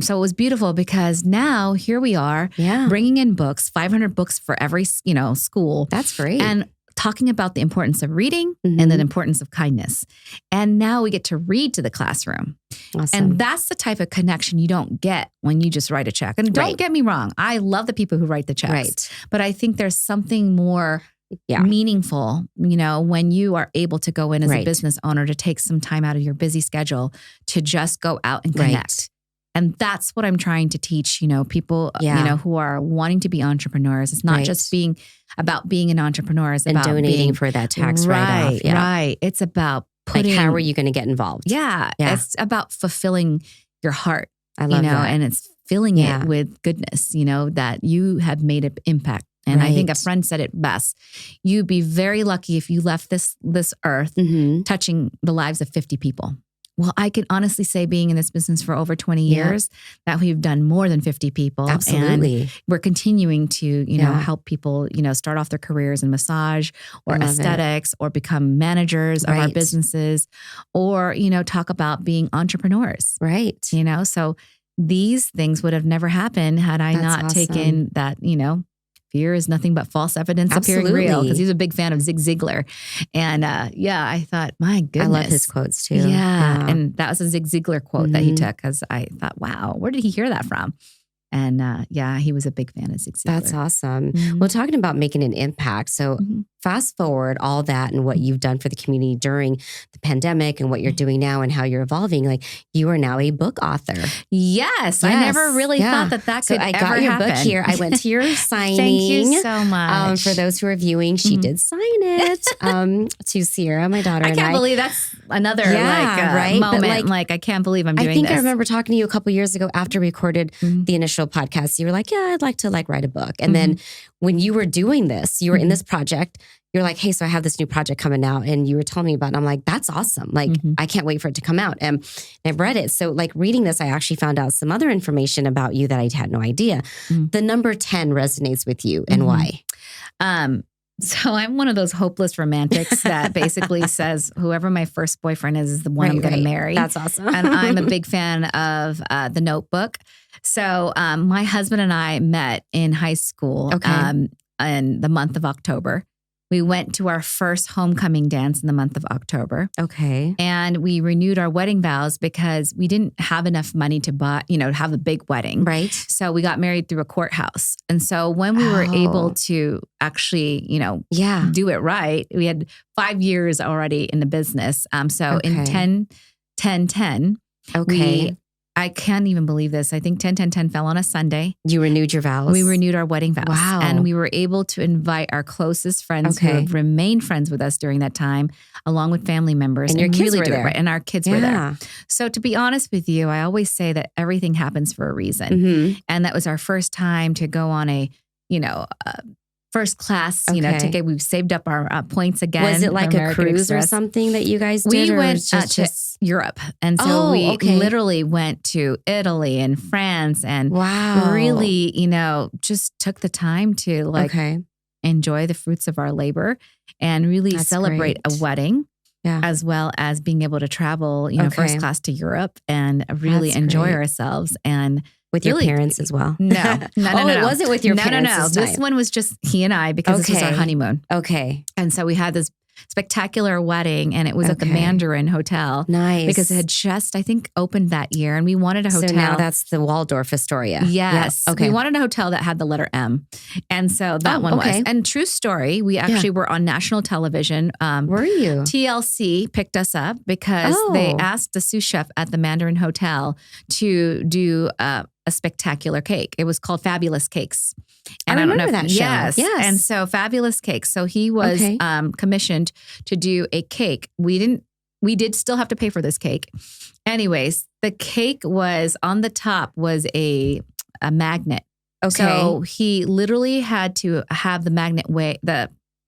[SPEAKER 2] So it was beautiful because now here we are bringing in books, 500 books for every, school.
[SPEAKER 1] That's great.
[SPEAKER 2] And talking about the importance of reading and the importance of kindness. And now we get to read to the classroom.
[SPEAKER 1] Awesome.
[SPEAKER 2] And that's the type of connection you don't get when you just write a check. And don't get me wrong. I love the people who write the checks.
[SPEAKER 1] Right.
[SPEAKER 2] But I think there's something more meaningful, when you are able to go in as a business owner to take some time out of your busy schedule to just go out and connect. And that's what I'm trying to teach, people, who are wanting to be entrepreneurs. It's not just about being an entrepreneur. It's about
[SPEAKER 1] donating for that tax write-off.
[SPEAKER 2] Right. It's about putting,
[SPEAKER 1] how are you going to get involved?
[SPEAKER 2] Yeah. It's about fulfilling your heart.
[SPEAKER 1] I love that.
[SPEAKER 2] And it's filling it with goodness, that you have made an impact. And I think a friend said it best. You'd be very lucky if you left this earth touching the lives of 50 people. Well, I can honestly say being in this business for over 20 years that we've done more than 50 people.
[SPEAKER 1] Absolutely.
[SPEAKER 2] And we're continuing to, help people, start off their careers in massage or aesthetics or become managers of our businesses or, talk about being entrepreneurs.
[SPEAKER 1] Right.
[SPEAKER 2] So these things would have never happened had I not taken that, fear is nothing but false evidence appearing real. Because he's a big fan of Zig Ziglar. And I thought, my goodness. I
[SPEAKER 1] love his quotes too.
[SPEAKER 2] Yeah. And that was a Zig Ziglar quote that he took because I thought, wow, where did he hear that from? And he was a big fan of Zig Ziglar.
[SPEAKER 1] That's awesome. Well, talking about making an impact. So fast forward all that and what you've done for the community during the pandemic and what you're doing now and how you're evolving. Like you are now a book author.
[SPEAKER 2] Yes. I never really thought that could ever happen.
[SPEAKER 1] I got your book here. I went to your signing.
[SPEAKER 2] Thank you so much.
[SPEAKER 1] For those who are viewing, she did sign it to Sierra, my daughter.
[SPEAKER 2] I can't believe that's another moment. Like I can't believe I'm doing this.
[SPEAKER 1] I think I remember talking to you a couple years ago after we recorded the initial podcast. You were like, I'd like to write a book. And then when you were doing this, you were in this project, you're like, hey, so I have this new project coming out. And you were telling me about it. I'm like, that's awesome. Like, I can't wait for it to come out. And I've read it. So reading this, I actually found out some other information about you that I had no idea. The number 10 resonates with you and why?
[SPEAKER 2] So I'm one of those hopeless romantics that basically says whoever my first boyfriend is the one I'm going to marry.
[SPEAKER 1] That's awesome.
[SPEAKER 2] And I'm a big fan of The Notebook. So my husband and I met in high school in the month of October. We went to our first homecoming dance in the month of October.
[SPEAKER 1] Okay.
[SPEAKER 2] And we renewed our wedding vows because we didn't have enough money to buy, have a big wedding.
[SPEAKER 1] Right.
[SPEAKER 2] So we got married through a courthouse. And so when we were able to actually, do it right, we had 5 years already in the business. So in 10-10-10, I can't even believe this. I think 10-10-10 fell on a Sunday.
[SPEAKER 1] You renewed your vows?
[SPEAKER 2] We renewed our wedding vows.
[SPEAKER 1] Wow.
[SPEAKER 2] And we were able to invite our closest friends who have remained friends with us during that time, along with family members.
[SPEAKER 1] And your kids were there.
[SPEAKER 2] Right. And our kids were there. So to be honest with you, I always say that everything happens for a reason. And that was our first time to go on a, first class, ticket. We've saved up our points again.
[SPEAKER 1] Was it like a cruise or something that you guys did?
[SPEAKER 2] We went to Europe. And so we literally went to Italy and France and really, just took the time to enjoy the fruits of our labor and really celebrate a wedding. Yeah. As well as being able to travel, first class to Europe and really enjoy ourselves. And
[SPEAKER 1] with your parents as well?
[SPEAKER 2] No.
[SPEAKER 1] It wasn't with your parents.
[SPEAKER 2] No. This one was just he and I because this was our honeymoon.
[SPEAKER 1] Okay.
[SPEAKER 2] And so we had this spectacular wedding, and it was at the Mandarin Hotel.
[SPEAKER 1] Nice.
[SPEAKER 2] Because it had just, I think, opened that year, and we wanted a hotel.
[SPEAKER 1] So now that's the Waldorf Astoria.
[SPEAKER 2] Yes.
[SPEAKER 1] Okay.
[SPEAKER 2] We wanted a hotel that had the letter M. And so that one was. And true story, we actually were on national television.
[SPEAKER 1] Were you?
[SPEAKER 2] TLC picked us up because they asked the sous chef at the Mandarin Hotel to do a spectacular cake. It was called Fabulous Cakes.
[SPEAKER 1] And I remember that show.
[SPEAKER 2] Yes. And so Fabulous Cakes. So he was commissioned to do a cake. We did still have to pay for this cake. Anyways, the cake was on the top was a magnet.
[SPEAKER 1] Okay.
[SPEAKER 2] So he literally had to have the magnet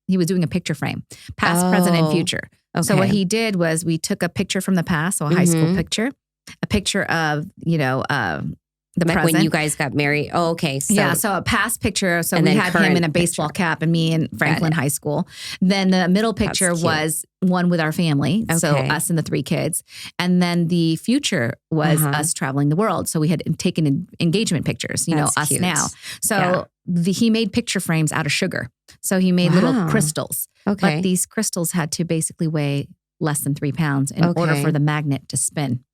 [SPEAKER 2] he was doing a picture frame, past, present, and future. Okay. So what he did was we took a picture from the past, so a high school picture, a picture of, the present.
[SPEAKER 1] When you guys got married. Oh, okay. So,
[SPEAKER 2] so a past picture. So we had him in a baseball cap and me in Franklin High School. Then the middle picture was one with our family. Okay. So us and the 3 kids. And then the future was us traveling the world. So we had taken engagement pictures, us cute. Now. So he made picture frames out of sugar. So he made little crystals. Okay. But these crystals had to basically weigh less than 3 pounds in order for the magnet to spin.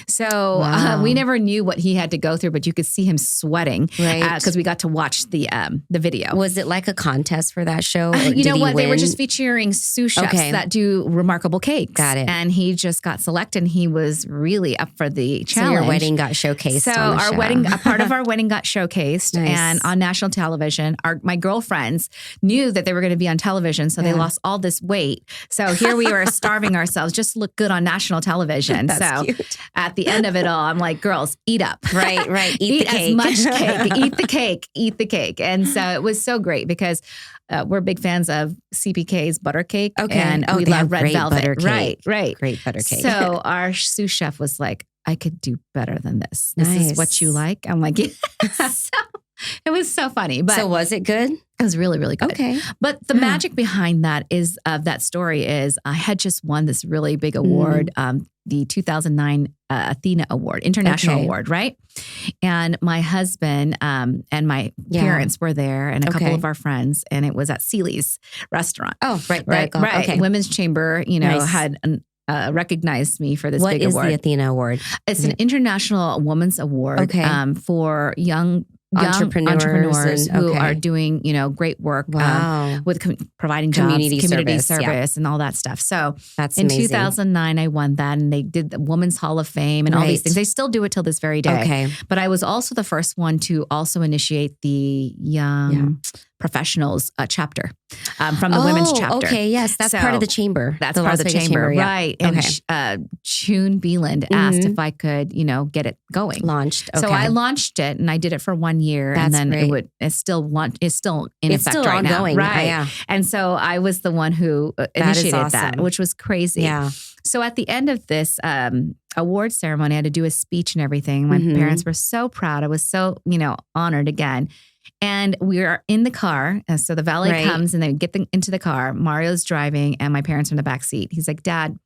[SPEAKER 2] So we never knew what he had to go through, but you could see him sweating because we got to watch the video.
[SPEAKER 1] Was it like a contest for that show?
[SPEAKER 2] You know what? They were just featuring sous chefs that do remarkable cakes.
[SPEAKER 1] Got it.
[SPEAKER 2] And he just got selected, and he was really up for the challenge.
[SPEAKER 1] So your wedding got showcased.
[SPEAKER 2] So our wedding, a part of our wedding got showcased and on national television. My girlfriends knew that they were going to be on television, so they lost all this weight. So here we were starving ourselves just to look good on national television.
[SPEAKER 1] That's cute.
[SPEAKER 2] At the end of it all, I'm like, girls, eat up.
[SPEAKER 1] Right. Eat the cake.
[SPEAKER 2] As much cake. Eat the cake. And so it was so great because we're big fans of CPK's butter cake. Okay. And we love red velvet.
[SPEAKER 1] Butter cake.
[SPEAKER 2] Right.
[SPEAKER 1] Great butter cake.
[SPEAKER 2] So our sous chef was like, I could do better than this. This is what you like? I'm like, yes. So it was so funny. But
[SPEAKER 1] so was it good?
[SPEAKER 2] It was really, really good.
[SPEAKER 1] Okay.
[SPEAKER 2] But the magic behind that story is I had just won this really big award, the 2009 Athena Award, International Award, right? And my husband and my parents were there and a couple of our friends, and it was at Seeley's restaurant.
[SPEAKER 1] Oh, right.
[SPEAKER 2] Okay. Women's Chamber, had recognized me for this big award.
[SPEAKER 1] What is the Athena Award?
[SPEAKER 2] It's an International Women's Award for young entrepreneurs who are doing, great work with providing jobs, community service and all that stuff. So
[SPEAKER 1] that's
[SPEAKER 2] in
[SPEAKER 1] amazing.
[SPEAKER 2] 2009, I won that, and they did the Women's Hall of Fame and all these things. They still do it till this very day.
[SPEAKER 1] Okay.
[SPEAKER 2] But I was also the first one to also initiate the Young Professionals chapter from the women's chapter.
[SPEAKER 1] Okay, yes, that's part of the chamber.
[SPEAKER 2] That's part of the chamber, right?
[SPEAKER 1] Okay.
[SPEAKER 2] And June Beeland asked if I could, get it going,
[SPEAKER 1] launched. Okay.
[SPEAKER 2] So I launched it, and I did it for 1 year, and then it's still in effect right
[SPEAKER 1] ongoing.
[SPEAKER 2] now, right?
[SPEAKER 1] Yeah.
[SPEAKER 2] And so I was the one who initiated that, which was crazy.
[SPEAKER 1] Yeah.
[SPEAKER 2] So at the end of this award ceremony, I had to do a speech and everything. My parents were so proud. I was so honored again. And we are in the car. So the valet comes and they get into the car. Mario's driving and my parents are in the back seat. He's like, Dad,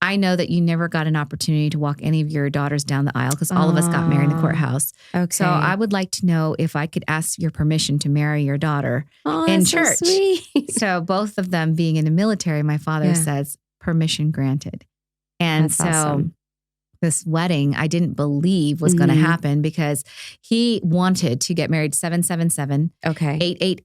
[SPEAKER 2] I know that you never got an opportunity to walk any of your daughters down the aisle because all of us got married in the courthouse.
[SPEAKER 1] Okay.
[SPEAKER 2] So I would like to know if I could ask your permission to marry your daughter in church.
[SPEAKER 1] So sweet.
[SPEAKER 2] So both of them being in the military, my father says, permission granted. And
[SPEAKER 1] that's
[SPEAKER 2] so
[SPEAKER 1] awesome.
[SPEAKER 2] This wedding I didn't believe was going to happen because he wanted to get married 777, 888,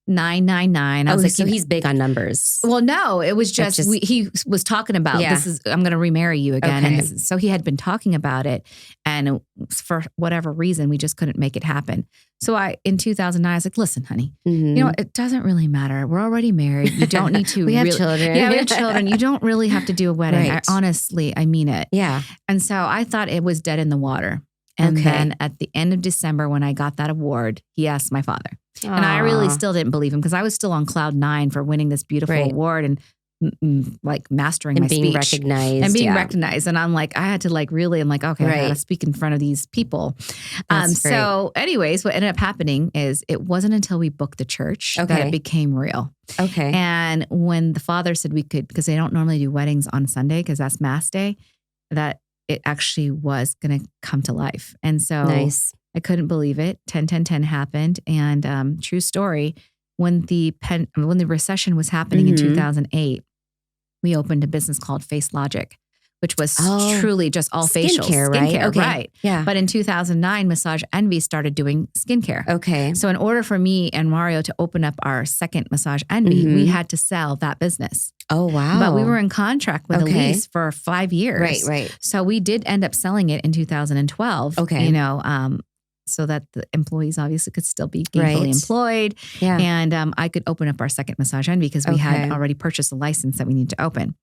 [SPEAKER 2] 999. I was like,
[SPEAKER 1] so he's big on numbers.
[SPEAKER 2] Well, no, it was just he was talking about I'm going to remarry you again.
[SPEAKER 1] Okay.
[SPEAKER 2] And so he had been talking about it, and for whatever reason, we just couldn't make it happen. So in 2009, I was like, listen, honey, it doesn't really matter. We're already married. You don't need to.
[SPEAKER 1] We have children.
[SPEAKER 2] Yeah, we have children. You don't really have to do a wedding.
[SPEAKER 1] Right.
[SPEAKER 2] I mean it.
[SPEAKER 1] Yeah.
[SPEAKER 2] And so I thought it was dead in the water. And then at the end of December, when I got that award, he asked my father. Aww. And I really still didn't believe him because I was still on cloud 9 for winning this beautiful award. And like mastering
[SPEAKER 1] and
[SPEAKER 2] my
[SPEAKER 1] being
[SPEAKER 2] speech
[SPEAKER 1] recognized
[SPEAKER 2] and being recognized. And I'm like, I had to like really, I'm like, okay, I gotta speak in front of these people. So anyways, what ended up happening is it wasn't until we booked the church that it became real.
[SPEAKER 1] Okay.
[SPEAKER 2] And when the father said we could, because they don't normally do weddings on Sunday because that's Mass Day, that it actually was going to come to life. And so I couldn't believe it. 10-10-10 happened. And true story, when the recession was happening in 2008, we opened a business called Face Logic, which was truly just all facial
[SPEAKER 1] skincare, right?
[SPEAKER 2] Okay. Right.
[SPEAKER 1] Yeah.
[SPEAKER 2] But in 2009, Massage Envy started doing skincare.
[SPEAKER 1] Okay.
[SPEAKER 2] So in order for me and Mario to open up our second Massage Envy, we had to sell that business.
[SPEAKER 1] Oh, wow.
[SPEAKER 2] But we were in contract with a lease for 5 years.
[SPEAKER 1] Right.
[SPEAKER 2] So we did end up selling it in 2012.
[SPEAKER 1] Okay.
[SPEAKER 2] You know, so that the employees obviously could still be gainfully employed.
[SPEAKER 1] Yeah.
[SPEAKER 2] And I could open up our second Massage Envy because we had already purchased a license that we need to open.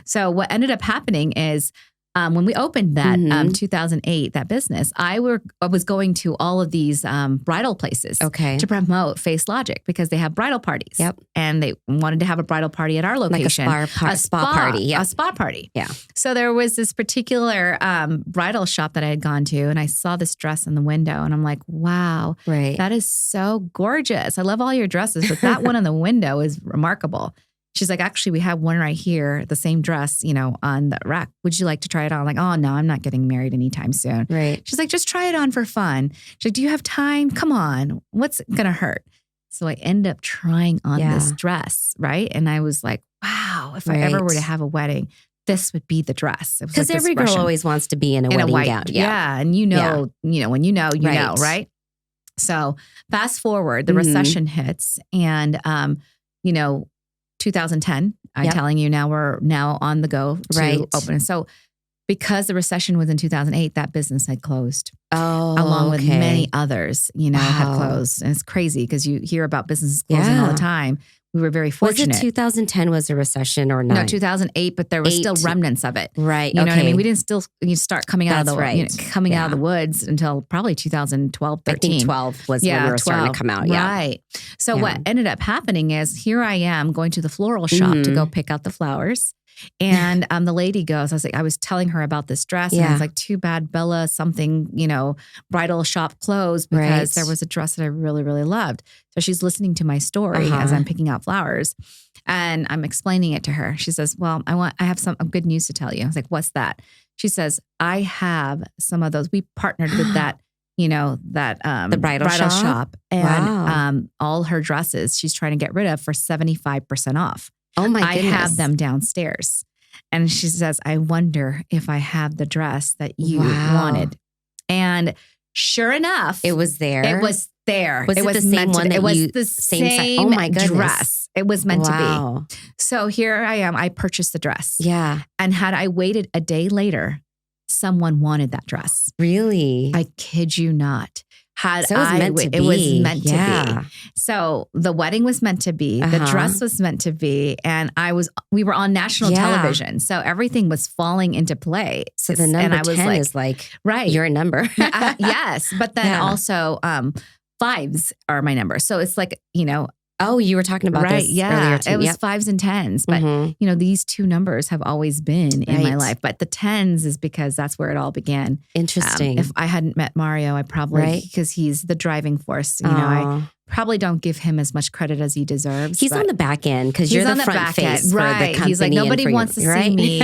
[SPEAKER 2] So what ended up happening is when we opened that 2008, that business, I was going to all of these bridal places to promote Face Logic because they have bridal parties.
[SPEAKER 1] Yep.
[SPEAKER 2] And they wanted to have a bridal party at our location.
[SPEAKER 1] Like a spa party. Yeah.
[SPEAKER 2] A spa party.
[SPEAKER 1] Yeah.
[SPEAKER 2] So there was this particular bridal shop that I had gone to and I saw this dress in the window and I'm like, wow, that is so gorgeous. I love all your dresses, but that one in the window is remarkable. She's like, actually, we have one right here, the same dress, you know, on the rack. Would you like to try it on? I'm like, oh, no, I'm not getting married anytime soon.
[SPEAKER 1] Right.
[SPEAKER 2] She's like, just try it on for fun. She's like, do you have time? Come on. What's going to hurt? So I end up trying on this dress, right? And I was like, wow, if I ever were to have a wedding, this would be the dress.
[SPEAKER 1] Because every girl always wants to be in a wedding gown.
[SPEAKER 2] Yeah. And you know, when you know, right? So fast forward, the recession hits and, you know, 2010, I'm telling you now, we're now on the go to open. So because the recession was in 2008, that business had closed. Along with many others, you know, had closed. And it's crazy because you hear about businesses closing all the time. We were very fortunate.
[SPEAKER 1] Was it 2010 was a recession or not?
[SPEAKER 2] No, 2008, but there was still remnants of it.
[SPEAKER 1] Right.
[SPEAKER 2] You know what I mean? We didn't start coming out of the
[SPEAKER 1] out
[SPEAKER 2] of the woods until probably 2012, 13.
[SPEAKER 1] I think 12 was when we were starting to come out. Yeah.
[SPEAKER 2] Right. So what ended up happening is here I am going to the floral shop to go pick out the flowers. And the lady goes, I was telling her about this dress and I was like, too bad Bella something, you know, bridal shop closed because there was a dress that I really, really loved. So she's listening to my story as I'm picking out flowers and I'm explaining it to her. She says, well, I have some good news to tell you. I was like, what's that? She says, I have some of those. We partnered with that, you know, that the
[SPEAKER 1] bridal shop
[SPEAKER 2] and all her dresses she's trying to get rid of for 75% off.
[SPEAKER 1] Oh my goodness.
[SPEAKER 2] I have them downstairs. And she says, I wonder if I have the dress that you wanted. And sure enough,
[SPEAKER 1] it was there.
[SPEAKER 2] It was there.
[SPEAKER 1] Was it the same one?
[SPEAKER 2] It was the same
[SPEAKER 1] oh my goodness.
[SPEAKER 2] dress. It was meant to be. So here I am. I purchased the dress.
[SPEAKER 1] Yeah.
[SPEAKER 2] And had I waited a day later, someone wanted that dress.
[SPEAKER 1] Really?
[SPEAKER 2] I kid you not.
[SPEAKER 1] It was meant to be.
[SPEAKER 2] It was meant to be. So the wedding was meant to be. The dress was meant to be. And we were on national television. So everything was falling into play.
[SPEAKER 1] So the number 10 is like, your number.
[SPEAKER 2] Yes. But then also 5s are my number. So it's like, you know,
[SPEAKER 1] oh, you were talking about this earlier too.
[SPEAKER 2] It was 5s and 10s. But, you know, these two numbers have always been in my life. But the 10s is because that's where it all began.
[SPEAKER 1] Interesting.
[SPEAKER 2] If I hadn't met Mario, I probably, because he's the driving force, you know, I probably don't give him as much credit as he deserves.
[SPEAKER 1] He's on the back end because you're the front face for the company.
[SPEAKER 2] He's like, nobody wants to see me.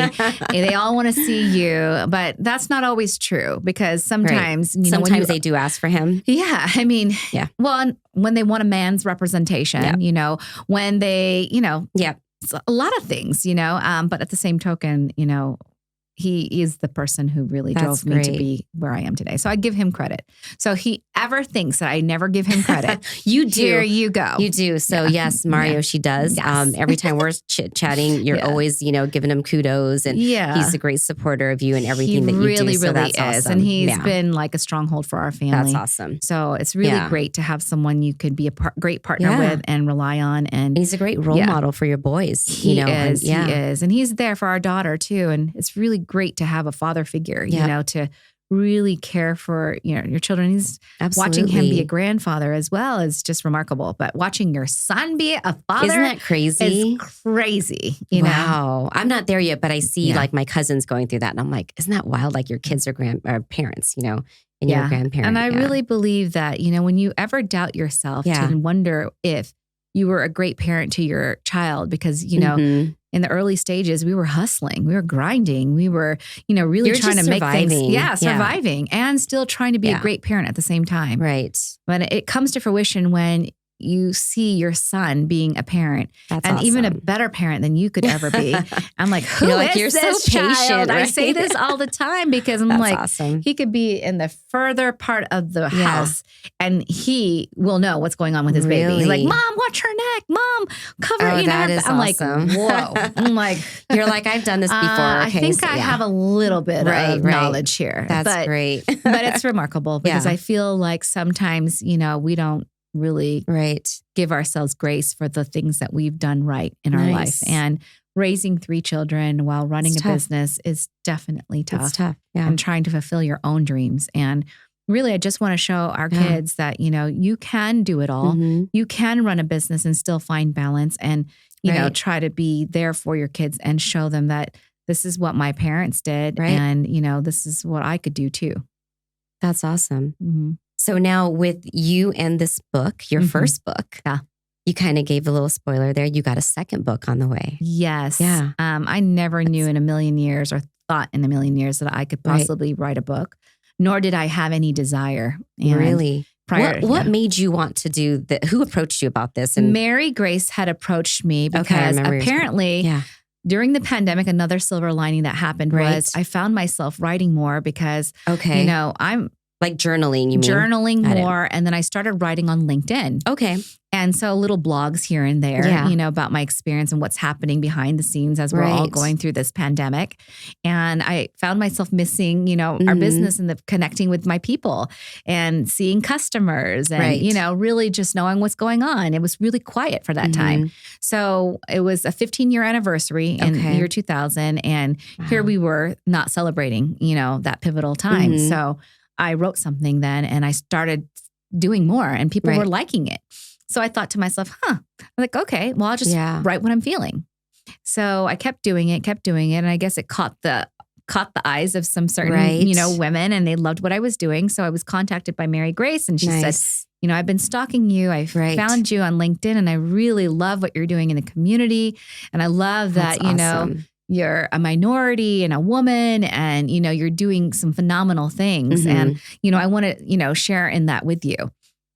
[SPEAKER 2] They all want to see you. But that's not always true because sometimes, you know,
[SPEAKER 1] sometimes they do ask for him.
[SPEAKER 2] Yeah. I mean, well, when they want a man's representation, you know, when they, you know, a lot of things, you know, but at the same token, you know, he is the person who really drove me to be where I am today. So I give him credit. So he ever thinks that I never give him credit.
[SPEAKER 1] You do.
[SPEAKER 2] Here you go.
[SPEAKER 1] You do. So yes, Mario, she does. Yes. Every time we're chit-chatting, you're always, you know, giving him kudos. And he's a great supporter of you and everything that you do.
[SPEAKER 2] He really,
[SPEAKER 1] so
[SPEAKER 2] really
[SPEAKER 1] is.
[SPEAKER 2] Awesome. And he's been like a stronghold for our family.
[SPEAKER 1] That's awesome.
[SPEAKER 2] So it's really great to have someone you could be a great partner with and rely on. And
[SPEAKER 1] he's a great role model for your boys.
[SPEAKER 2] He is. He is. And he's there for our daughter too. And it's really great to have a father figure, you know, to really care for, your children. He's watching him be a grandfather as well is just remarkable. But watching your son be a father,
[SPEAKER 1] isn't that crazy?
[SPEAKER 2] Is crazy.
[SPEAKER 1] Wow. I'm not there yet, but I see like my cousins going through that. And I'm like, isn't that wild? Like your kids are parents, and you're a grandparent.
[SPEAKER 2] And I really believe that, when you ever doubt yourself and wonder if you were a great parent to your child, because, in the early stages, we were hustling, we were grinding, we were, really trying to make things, surviving and still trying to be a great parent at the same time.
[SPEAKER 1] Right.
[SPEAKER 2] But it comes to fruition when you see your son being a parent.
[SPEAKER 1] That's
[SPEAKER 2] and
[SPEAKER 1] awesome.
[SPEAKER 2] Even a better parent than you could ever be. I'm like, who is
[SPEAKER 1] you're
[SPEAKER 2] this
[SPEAKER 1] so
[SPEAKER 2] child?
[SPEAKER 1] patient, right?
[SPEAKER 2] I say this all the time because I'm
[SPEAKER 1] awesome.
[SPEAKER 2] He could be in the further part of the house and he will know what's going on with his baby. He's like, Mom, watch her neck. Mom, cover it.
[SPEAKER 1] That is
[SPEAKER 2] I'm
[SPEAKER 1] awesome.
[SPEAKER 2] like, whoa. I'm like,
[SPEAKER 1] you're like, I've done this before.
[SPEAKER 2] I think I have a little bit of knowledge here.
[SPEAKER 1] That's great.
[SPEAKER 2] But it's remarkable because I feel like sometimes, we don't really give ourselves grace for the things that we've done right in our life. And raising 3 children while running a business is definitely tough.
[SPEAKER 1] It's tough. Yeah.
[SPEAKER 2] And trying to fulfill your own dreams. And really, I just want to show our kids that, you can do it all.
[SPEAKER 1] Mm-hmm.
[SPEAKER 2] You can run a business and still find balance and, try to be there for your kids and show them that this is what my parents did.
[SPEAKER 1] Right.
[SPEAKER 2] And, this is what I could do too.
[SPEAKER 1] That's awesome.
[SPEAKER 2] Mm-hmm.
[SPEAKER 1] So now with you and this book, your first book, you kind of gave a little spoiler there. You got a second book on the way.
[SPEAKER 2] Yes.
[SPEAKER 1] Yeah.
[SPEAKER 2] I never knew in a million years or thought in a million years that I could possibly write a book, nor did I have any desire. And
[SPEAKER 1] really? What made you want to do that? Who approached you about this? And
[SPEAKER 2] Mary Grace had approached me because apparently during the pandemic, another silver lining that happened was I found myself writing more because, I'm
[SPEAKER 1] like journaling, you mean?
[SPEAKER 2] Journaling more. And then I started writing on LinkedIn.
[SPEAKER 1] Okay.
[SPEAKER 2] And so little blogs here and there, about my experience and what's happening behind the scenes as we're all going through this pandemic. And I found myself missing, our business and the connecting with my people and seeing customers and, really just knowing what's going on. It was really quiet for that time. So it was a 15-year anniversary in the year 2000. And here we were not celebrating, that pivotal time. So I wrote something then and I started doing more and people were liking it. So I thought to myself, I'm like, okay, well, I'll just write what I'm feeling. So I kept doing it. And I guess it caught the eyes of some certain, women, and they loved what I was doing. So I was contacted by Mary Grace and she said, I've been stalking you. I found you on LinkedIn and I really love what you're doing in the community. And I love that,
[SPEAKER 1] awesome.
[SPEAKER 2] You're a minority and a woman and, you're doing some phenomenal things. And, I want to, share in that with you.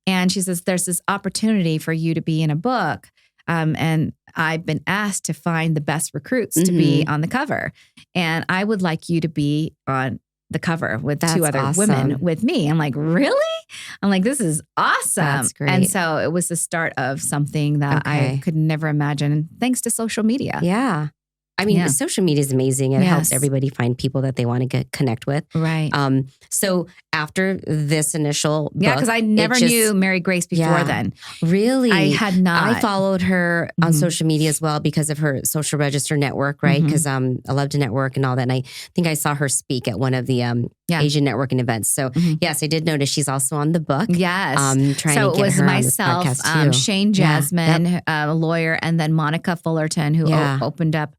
[SPEAKER 2] And she says, there's this opportunity for you to be in a book. And I've been asked to find the best recruits to be on the cover. And I would like you to be on the cover with 2 other women with me. I'm like, really? I'm like, this is awesome.
[SPEAKER 1] That's great.
[SPEAKER 2] And so it was the start of something that I could never imagine, thanks to social media.
[SPEAKER 1] Yeah. I mean, social media is amazing. It helps everybody find people that they want to connect with.
[SPEAKER 2] Right.
[SPEAKER 1] So after this initial book,
[SPEAKER 2] because I never knew Mary Grace before then.
[SPEAKER 1] Really?
[SPEAKER 2] I had not.
[SPEAKER 1] I followed her on social media as well because of her social register network, right? Because I love to network and all that. And I think I saw her speak at one of the Asian networking events. So yes, I did notice she's also on the book.
[SPEAKER 2] Yes.
[SPEAKER 1] Trying to get her on this podcast too.
[SPEAKER 2] Shane Jasmine, a lawyer, and then Monica Fullerton, who opened up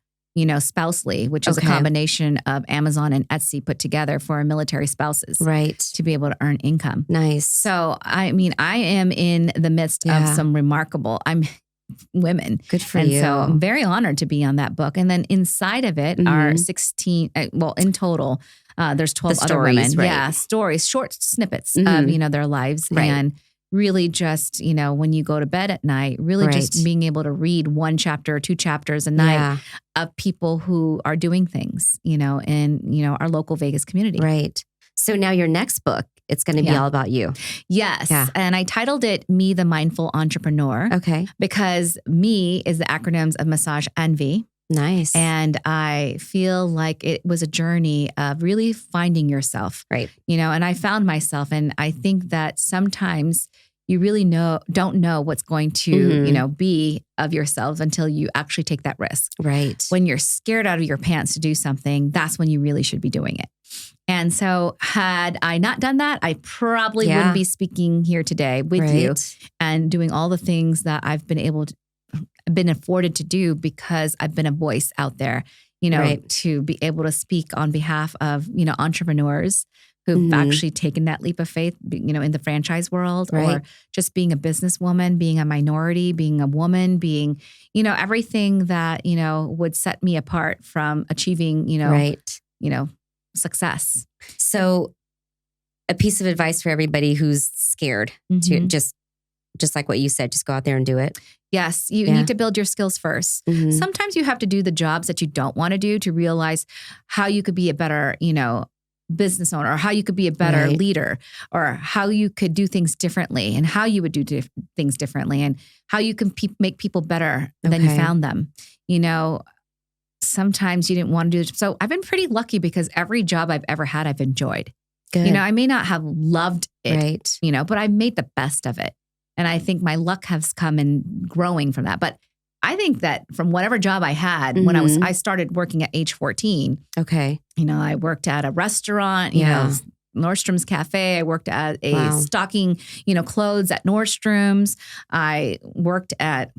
[SPEAKER 2] Spousely, which is a combination of Amazon and Etsy put together for military spouses.
[SPEAKER 1] Right.
[SPEAKER 2] To be able to earn income.
[SPEAKER 1] Nice.
[SPEAKER 2] So, I mean, I am in the midst of some remarkable women.
[SPEAKER 1] Good for
[SPEAKER 2] you.
[SPEAKER 1] And
[SPEAKER 2] so I'm very honored to be on that book. And then inside of it are 16, in total, there's 12 other women.
[SPEAKER 1] Right.
[SPEAKER 2] Yeah, stories, short snippets of, their lives.
[SPEAKER 1] Right.
[SPEAKER 2] And really just, when you go to bed at night, really just being able to read 1 chapter or 2 chapters a night of people who are doing things, in, our local Vegas community.
[SPEAKER 1] Right. So now your next book, it's going to be all about you.
[SPEAKER 2] Yes. Yeah. And I titled it Me, the Mindful Entrepreneur.
[SPEAKER 1] Okay.
[SPEAKER 2] Because me is the acronyms of Massage Envy.
[SPEAKER 1] Nice.
[SPEAKER 2] And I feel like it was a journey of really finding yourself.
[SPEAKER 1] Right.
[SPEAKER 2] And I found myself. And I think that sometimes you really don't know what's going to, be of yourself until you actually take that risk.
[SPEAKER 1] Right.
[SPEAKER 2] When you're scared out of your pants to do something, that's when you really should be doing it. And so had I not done that, I probably wouldn't be speaking here today with you and doing all the things that I've been afforded to do because I've been a voice out there, to be able to speak on behalf of, entrepreneurs who've actually taken that leap of faith, in the franchise world, or just being a businesswoman, being a minority, being a woman, being, everything that, would set me apart from achieving, success.
[SPEAKER 1] So a piece of advice for everybody who's scared to just like what you said, just go out there and do it.
[SPEAKER 2] Yes, you need to build your skills first. Sometimes you have to do the jobs that you don't want to do to realize how you could be a better, business owner, or how you could be a better leader, or how you could do things differently, and how you would do things differently, and how you can make people better than you found them. Sometimes you didn't want to do it. So I've been pretty lucky because every job I've ever had, I've enjoyed.
[SPEAKER 1] Good.
[SPEAKER 2] I may not have loved it, but I made the best of it. And I think my luck has come in growing from that. But I think that from whatever job I had when I started working at age 14.
[SPEAKER 1] Okay.
[SPEAKER 2] I worked at a restaurant, Nordstrom's Cafe. I worked at a stocking, clothes at Nordstrom's. I worked at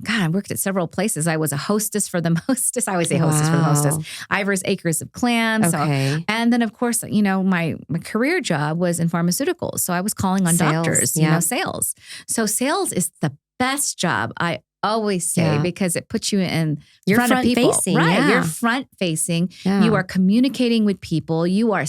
[SPEAKER 2] several places. I was a hostess for the hostess. I always say hostess for the hostess. Ivor's Acres of Clams.
[SPEAKER 1] Okay.
[SPEAKER 2] So, and then of course, my career job was in pharmaceuticals. So I was calling on doctors, sales. So sales is the best job, I always say, because it puts you in front of people.
[SPEAKER 1] Facing,
[SPEAKER 2] right. You're front facing.
[SPEAKER 1] Yeah.
[SPEAKER 2] You are communicating with people. You are,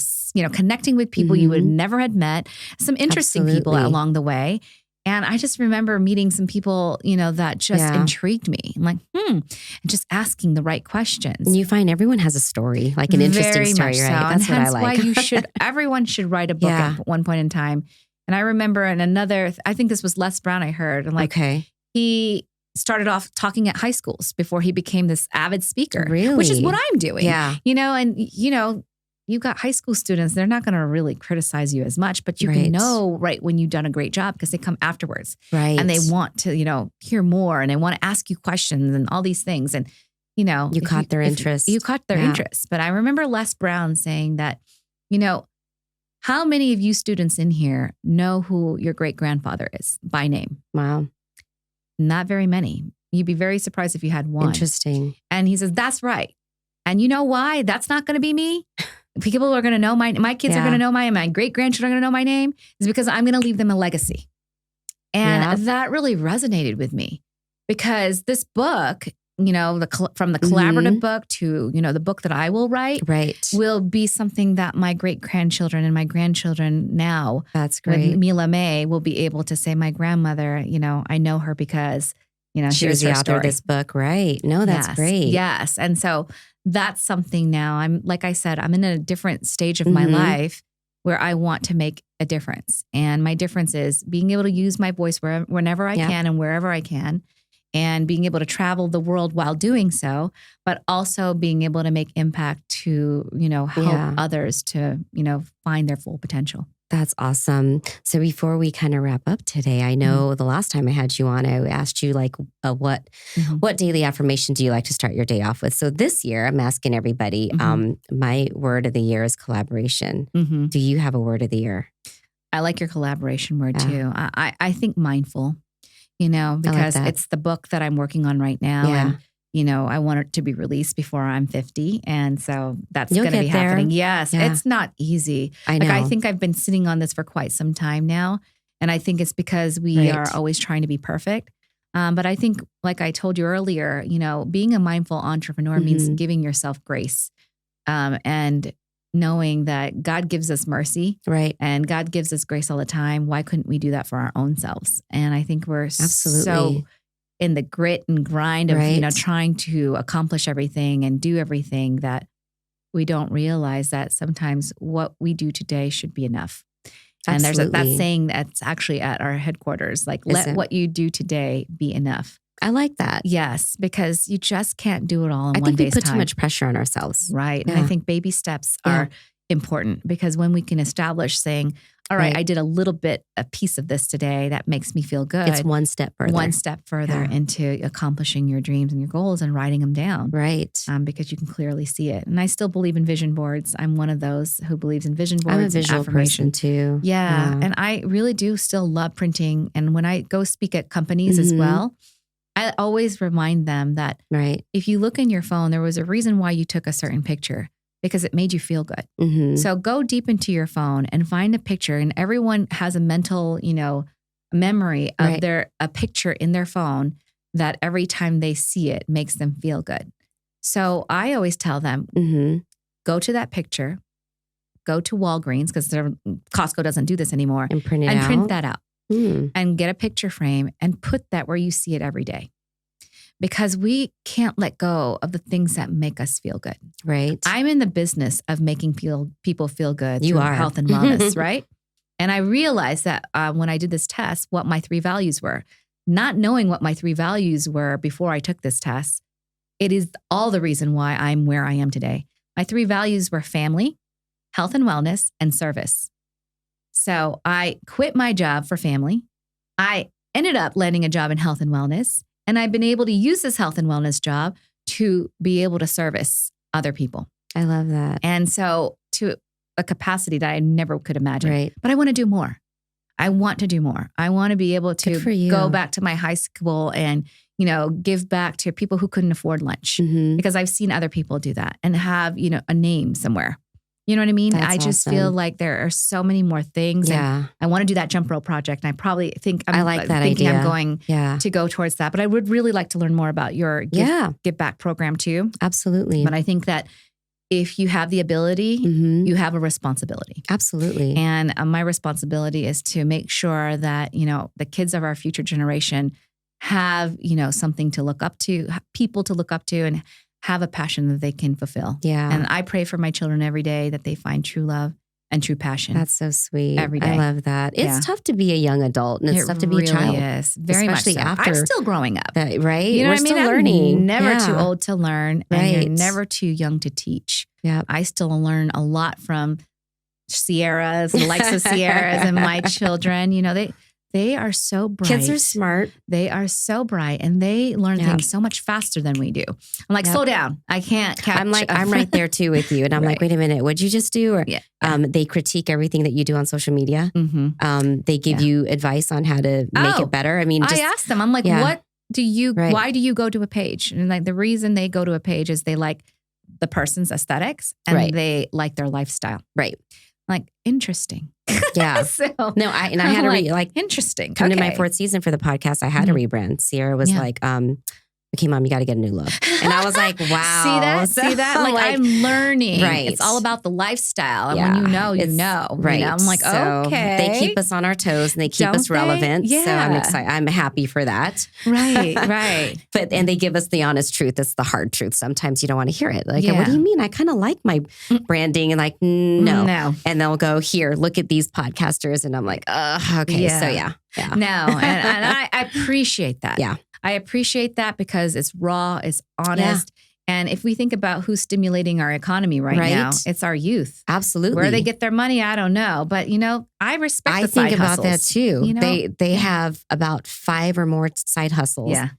[SPEAKER 2] connecting with people you would never had met. Some interesting people along the way. And I just remember meeting some people, that just intrigued me. I'm like, and just asking the right questions.
[SPEAKER 1] And you find everyone has a story, like an interesting story,
[SPEAKER 2] so.
[SPEAKER 1] right? That's
[SPEAKER 2] and
[SPEAKER 1] what I like.
[SPEAKER 2] Why everyone should write a book at one point in time. And I remember I think this was Les Brown I heard. And he started off talking at high schools before he became this avid speaker.
[SPEAKER 1] Really?
[SPEAKER 2] Which is what I'm doing.
[SPEAKER 1] Yeah.
[SPEAKER 2] You've got high school students, they're not going to really criticize you as much, but you can know when you've done a great job because they come afterwards.
[SPEAKER 1] Right.
[SPEAKER 2] And they want to, hear more, and they want to ask you questions and all these things. And,
[SPEAKER 1] you caught their interest.
[SPEAKER 2] You caught their interest. But I remember Les Brown saying that, how many of you students in here know who your great-grandfather is by name?
[SPEAKER 1] Wow.
[SPEAKER 2] Not very many. You'd be very surprised if you had one.
[SPEAKER 1] Interesting.
[SPEAKER 2] And he says, that's right. And you know why that's not going to be me? People are going to know my kids are going to know my great-grandchildren are going to know my name, is because I'm going to leave them a legacy. And that really resonated with me, because this book, from the collaborative book to, the book that I will write, will be something that my great-grandchildren and my grandchildren now,
[SPEAKER 1] that's great,
[SPEAKER 2] with Mila May, will be able to say, my grandmother, I know her because,
[SPEAKER 1] she was the author of this book, right? No, that's great.
[SPEAKER 2] Yes. And so that's something now. Like I said, I'm in a different stage of my life where I want to make a difference. And my difference is being able to use my voice whenever I can and wherever I can, and being able to travel the world while doing so, but also being able to make impact to, help others to, find their full potential.
[SPEAKER 1] That's awesome. So before we kind of wrap up today, I know the last time I had you on, I asked you what daily affirmation do you like to start your day off with? So this year, I'm asking everybody, my word of the year is collaboration. Do you have a word of the year?
[SPEAKER 2] I like your collaboration word too. I think mindful, because it's the book that I'm working on right now.
[SPEAKER 1] Yeah.
[SPEAKER 2] And, I want it to be released before I'm 50. And so that's going to be happening. Yes. Yeah. It's not easy.
[SPEAKER 1] I know.
[SPEAKER 2] I think I've been sitting on this for quite some time now. And I think it's because we are always trying to be perfect. But I think, like I told you earlier, being a mindful entrepreneur means giving yourself grace, and knowing that God gives us mercy,
[SPEAKER 1] right? And
[SPEAKER 2] God gives us grace all the time. Why couldn't we do that for our own selves? And I think we're so in the grit and grind of, trying to accomplish everything and do everything, that we don't realize that sometimes what we do today should be enough. And there's that saying that's actually at our headquarters, like, let what you do today be enough.
[SPEAKER 1] I like that.
[SPEAKER 2] Yes, because you just can't do it all in one day's time.
[SPEAKER 1] I think we put too much pressure on ourselves.
[SPEAKER 2] Right. Yeah. And I think baby steps are important, because when we can establish saying, all right, I did a piece of this today that makes me feel good.
[SPEAKER 1] It's one step further.
[SPEAKER 2] One step further into accomplishing your dreams and your goals and writing them down.
[SPEAKER 1] Right.
[SPEAKER 2] Because you can clearly see it. And I still believe in vision boards. I'm one of those who believes in vision boards.
[SPEAKER 1] I'm a visual person too.
[SPEAKER 2] Yeah. And I really do still love printing. And when I go speak at companies as well, I always remind them that if you look in your phone, there was a reason why you took a certain picture. Because it made you feel good. So go deep into your phone and find a picture. And everyone has a mental, memory of a picture in their phone that every time they see it makes them feel good. So I always tell them, go to that picture, go to Walgreens, because Costco doesn't do this anymore,
[SPEAKER 1] and print
[SPEAKER 2] that out and get a picture frame and put that where you see it every day. Because we can't let go of the things that make us feel good.
[SPEAKER 1] Right.
[SPEAKER 2] I'm in the business of making people feel good through
[SPEAKER 1] are.
[SPEAKER 2] health and wellness, right? And I realized that when I did this test, what my 3 values were. Not knowing what my 3 values were before I took this test, it is all the reason why I'm where I am today. My 3 values were family, health and wellness, and service. So I quit my job for family. I ended up landing a job in health and wellness. And I've been able to use this health and wellness job to be able to service other people.
[SPEAKER 1] I love that.
[SPEAKER 2] And so to a capacity that I never could imagine.
[SPEAKER 1] Right.
[SPEAKER 2] But I want to do more. I want to do more. I want to be able to go back to my high school and, give back to people who couldn't afford lunch. Because I've seen other people do that and have, a name somewhere. You know what I mean?
[SPEAKER 1] That's
[SPEAKER 2] I just
[SPEAKER 1] awesome.
[SPEAKER 2] feel like there are so many more things.
[SPEAKER 1] Yeah.
[SPEAKER 2] And I want to do that jump rope project. And I probably think
[SPEAKER 1] I like that idea.
[SPEAKER 2] I'm going to go towards that. But I would really like to learn more about your give back program too.
[SPEAKER 1] Absolutely.
[SPEAKER 2] But I think that if you have the ability, you have a responsibility.
[SPEAKER 1] Absolutely.
[SPEAKER 2] And my responsibility is to make sure that, the kids of our future generation have, something to look up to, people to look up to, and have a passion that they can fulfill.
[SPEAKER 1] Yeah.
[SPEAKER 2] And I pray for my children every day that they find true love and true passion.
[SPEAKER 1] That's so sweet.
[SPEAKER 2] Every day.
[SPEAKER 1] I love that. It's tough to be a young adult and it's tough to be a child.
[SPEAKER 2] It is. Very
[SPEAKER 1] especially
[SPEAKER 2] much so.
[SPEAKER 1] after.
[SPEAKER 2] I'm still growing up.
[SPEAKER 1] Right?
[SPEAKER 2] You know
[SPEAKER 1] We're
[SPEAKER 2] what I mean?
[SPEAKER 1] still learning.
[SPEAKER 2] I'm never too old to learn. And
[SPEAKER 1] Right.
[SPEAKER 2] you're never too young to teach.
[SPEAKER 1] Yeah.
[SPEAKER 2] I still learn a lot from Sierras, the likes of Sierras and my children. They are so bright.
[SPEAKER 1] Kids are smart.
[SPEAKER 2] They are so bright and they learn things so much faster than we do. I'm like, slow down. I can't catch
[SPEAKER 1] I'm right there too with you. And I'm like, wait a minute, what'd you just do? Or they critique everything that you do on social media. They give you advice on how to make it better. I mean,
[SPEAKER 2] I asked them, I'm like, why do you go to a page? And like the reason they go to a page is they like the person's aesthetics and they like their lifestyle.
[SPEAKER 1] Right.
[SPEAKER 2] Like, interesting.
[SPEAKER 1] Yeah.
[SPEAKER 2] I
[SPEAKER 1] had to
[SPEAKER 2] interesting.
[SPEAKER 1] Come to my 4th season for the podcast. I had to rebrand. Sierra was like, okay, Mom, you got to get a new look. And I was like, wow.
[SPEAKER 2] See that? Like, I'm learning.
[SPEAKER 1] Right.
[SPEAKER 2] It's all about the lifestyle. And when you know.
[SPEAKER 1] Right.
[SPEAKER 2] I'm like,
[SPEAKER 1] so
[SPEAKER 2] okay.
[SPEAKER 1] They keep us on our toes and they keep us relevant.
[SPEAKER 2] Yeah.
[SPEAKER 1] So I'm excited. I'm happy for that.
[SPEAKER 2] Right.
[SPEAKER 1] And they give us the honest truth. It's the hard truth. Sometimes you don't want to hear it. Like, what do you mean? I kind of like my branding. And like, no. And they'll go, here, look at these podcasters. And I'm like, okay. So yeah.
[SPEAKER 2] No. And I appreciate that.
[SPEAKER 1] Yeah.
[SPEAKER 2] I appreciate that because it's raw, it's honest. And if we think about who's stimulating our economy right now, it's our youth.
[SPEAKER 1] Absolutely.
[SPEAKER 2] Where they get their money, I don't know. But, I respect the side
[SPEAKER 1] hustles. I think about that too. They have about 5 or more side hustles.
[SPEAKER 2] Yeah.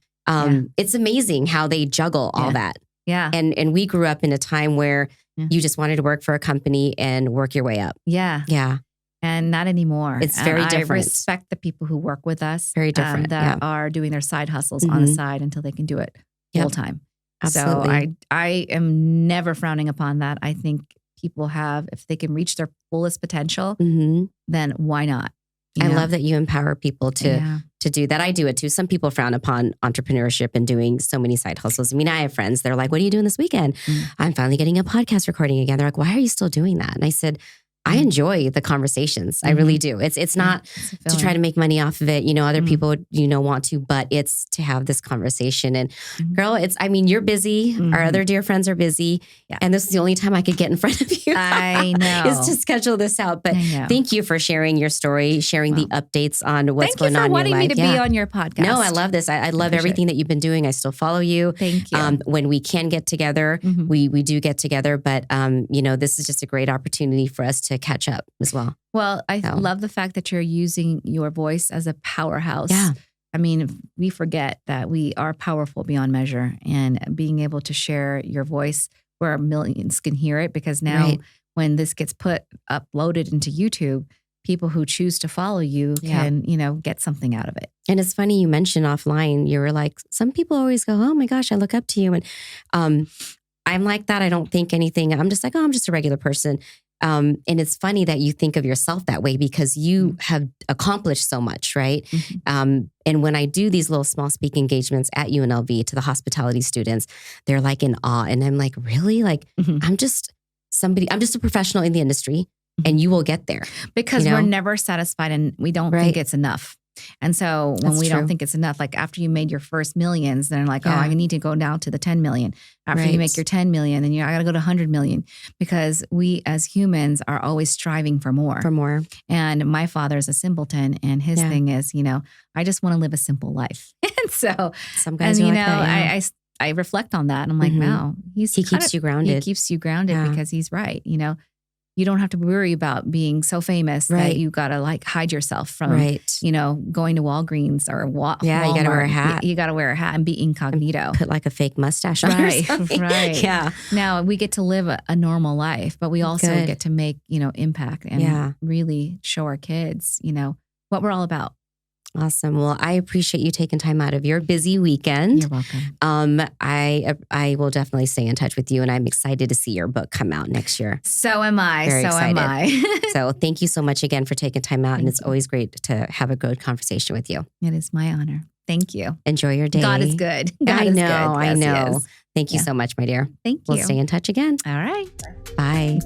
[SPEAKER 1] It's amazing how they juggle all that.
[SPEAKER 2] Yeah.
[SPEAKER 1] And we grew up in a time where you just wanted to work for a company and work your way up.
[SPEAKER 2] Yeah.
[SPEAKER 1] Yeah.
[SPEAKER 2] And not anymore.
[SPEAKER 1] It's very different.
[SPEAKER 2] I respect the people who work with us.
[SPEAKER 1] Very different.
[SPEAKER 2] That are doing their side hustles on the side until they can do it full time.
[SPEAKER 1] Absolutely.
[SPEAKER 2] So I am never frowning upon that. I think people have, if they can reach their fullest potential, then why not?
[SPEAKER 1] I love that you empower people to do that. I do it too. Some people frown upon entrepreneurship and doing so many side hustles. I mean, I have friends. They're like, what are you doing this weekend? I'm finally getting a podcast recording again. They're like, why are you still doing that? And I said, I enjoy the conversations. I really do. It's not to try to make money off of it. Other people, want to, but it's to have this conversation. And girl, you're busy. Our other dear friends are busy. Yeah. And this is the only time I could get in front of you.
[SPEAKER 2] I know.
[SPEAKER 1] Is to schedule this out. But thank you for sharing your story, sharing the updates on what's going on in your life.
[SPEAKER 2] Thank you for wanting me to be on your podcast.
[SPEAKER 1] No, I love this. I love everything that you've been doing. I still follow you.
[SPEAKER 2] Thank you.
[SPEAKER 1] When we can get together, we do get together. But, this is just a great opportunity for us to to catch up as well.
[SPEAKER 2] Well, I love the fact that you're using your voice as a powerhouse.
[SPEAKER 1] Yeah.
[SPEAKER 2] I mean, we forget that we are powerful beyond measure, and being able to share your voice where millions can hear it, because now when this gets uploaded into YouTube, people who choose to follow you can, get something out of it.
[SPEAKER 1] And it's funny you mentioned offline, you were like, some people always go, oh my gosh, I look up to you. And I'm like that. I don't think anything. I'm just like, oh, I'm just a regular person. And it's funny that you think of yourself that way because you have accomplished so much, right? Mm-hmm. And when I do these little small speak engagements at UNLV to the hospitality students, they're like in awe. And I'm like, really? Like, I'm just a professional in the industry and you will get there.
[SPEAKER 2] Because we're never satisfied and we don't think it's enough. And so when we don't think it's enough, like after you made your first millions, then like, oh, I need to go down to the 10 million. After you make your 10 million, then I got to go to 100 million, because we as humans are always striving for more. And my father is a simpleton, and his thing is, I just want to live a simple life. And so,
[SPEAKER 1] some guys are like that,
[SPEAKER 2] I reflect on that, and I'm like, wow, he
[SPEAKER 1] keeps you grounded.
[SPEAKER 2] He keeps you grounded because he's right. You don't have to worry about being so famous that you got to like hide yourself from, going to Walgreens or Walmart.
[SPEAKER 1] Yeah, you got to wear a hat.
[SPEAKER 2] You got to wear a hat and be incognito.
[SPEAKER 1] Put like a fake mustache on.
[SPEAKER 2] Right.
[SPEAKER 1] Yeah.
[SPEAKER 2] Now we get to live a normal life, but we also get to make, impact and really show our kids, what we're all about.
[SPEAKER 1] Awesome. Well, I appreciate you taking time out of your busy weekend.
[SPEAKER 2] You're welcome.
[SPEAKER 1] I will definitely stay in touch with you, and I'm excited to see your book come out next year.
[SPEAKER 2] So am I.
[SPEAKER 1] Very excited.
[SPEAKER 2] Am I.
[SPEAKER 1] So thank you so much again for taking time out. And it's always great to have a good conversation with you.
[SPEAKER 2] It is my honor. Thank you.
[SPEAKER 1] Enjoy your day.
[SPEAKER 2] God is good.
[SPEAKER 1] I know. Thank you so much, my dear.
[SPEAKER 2] Thank you.
[SPEAKER 1] We'll stay in touch again.
[SPEAKER 2] All right.
[SPEAKER 1] Bye.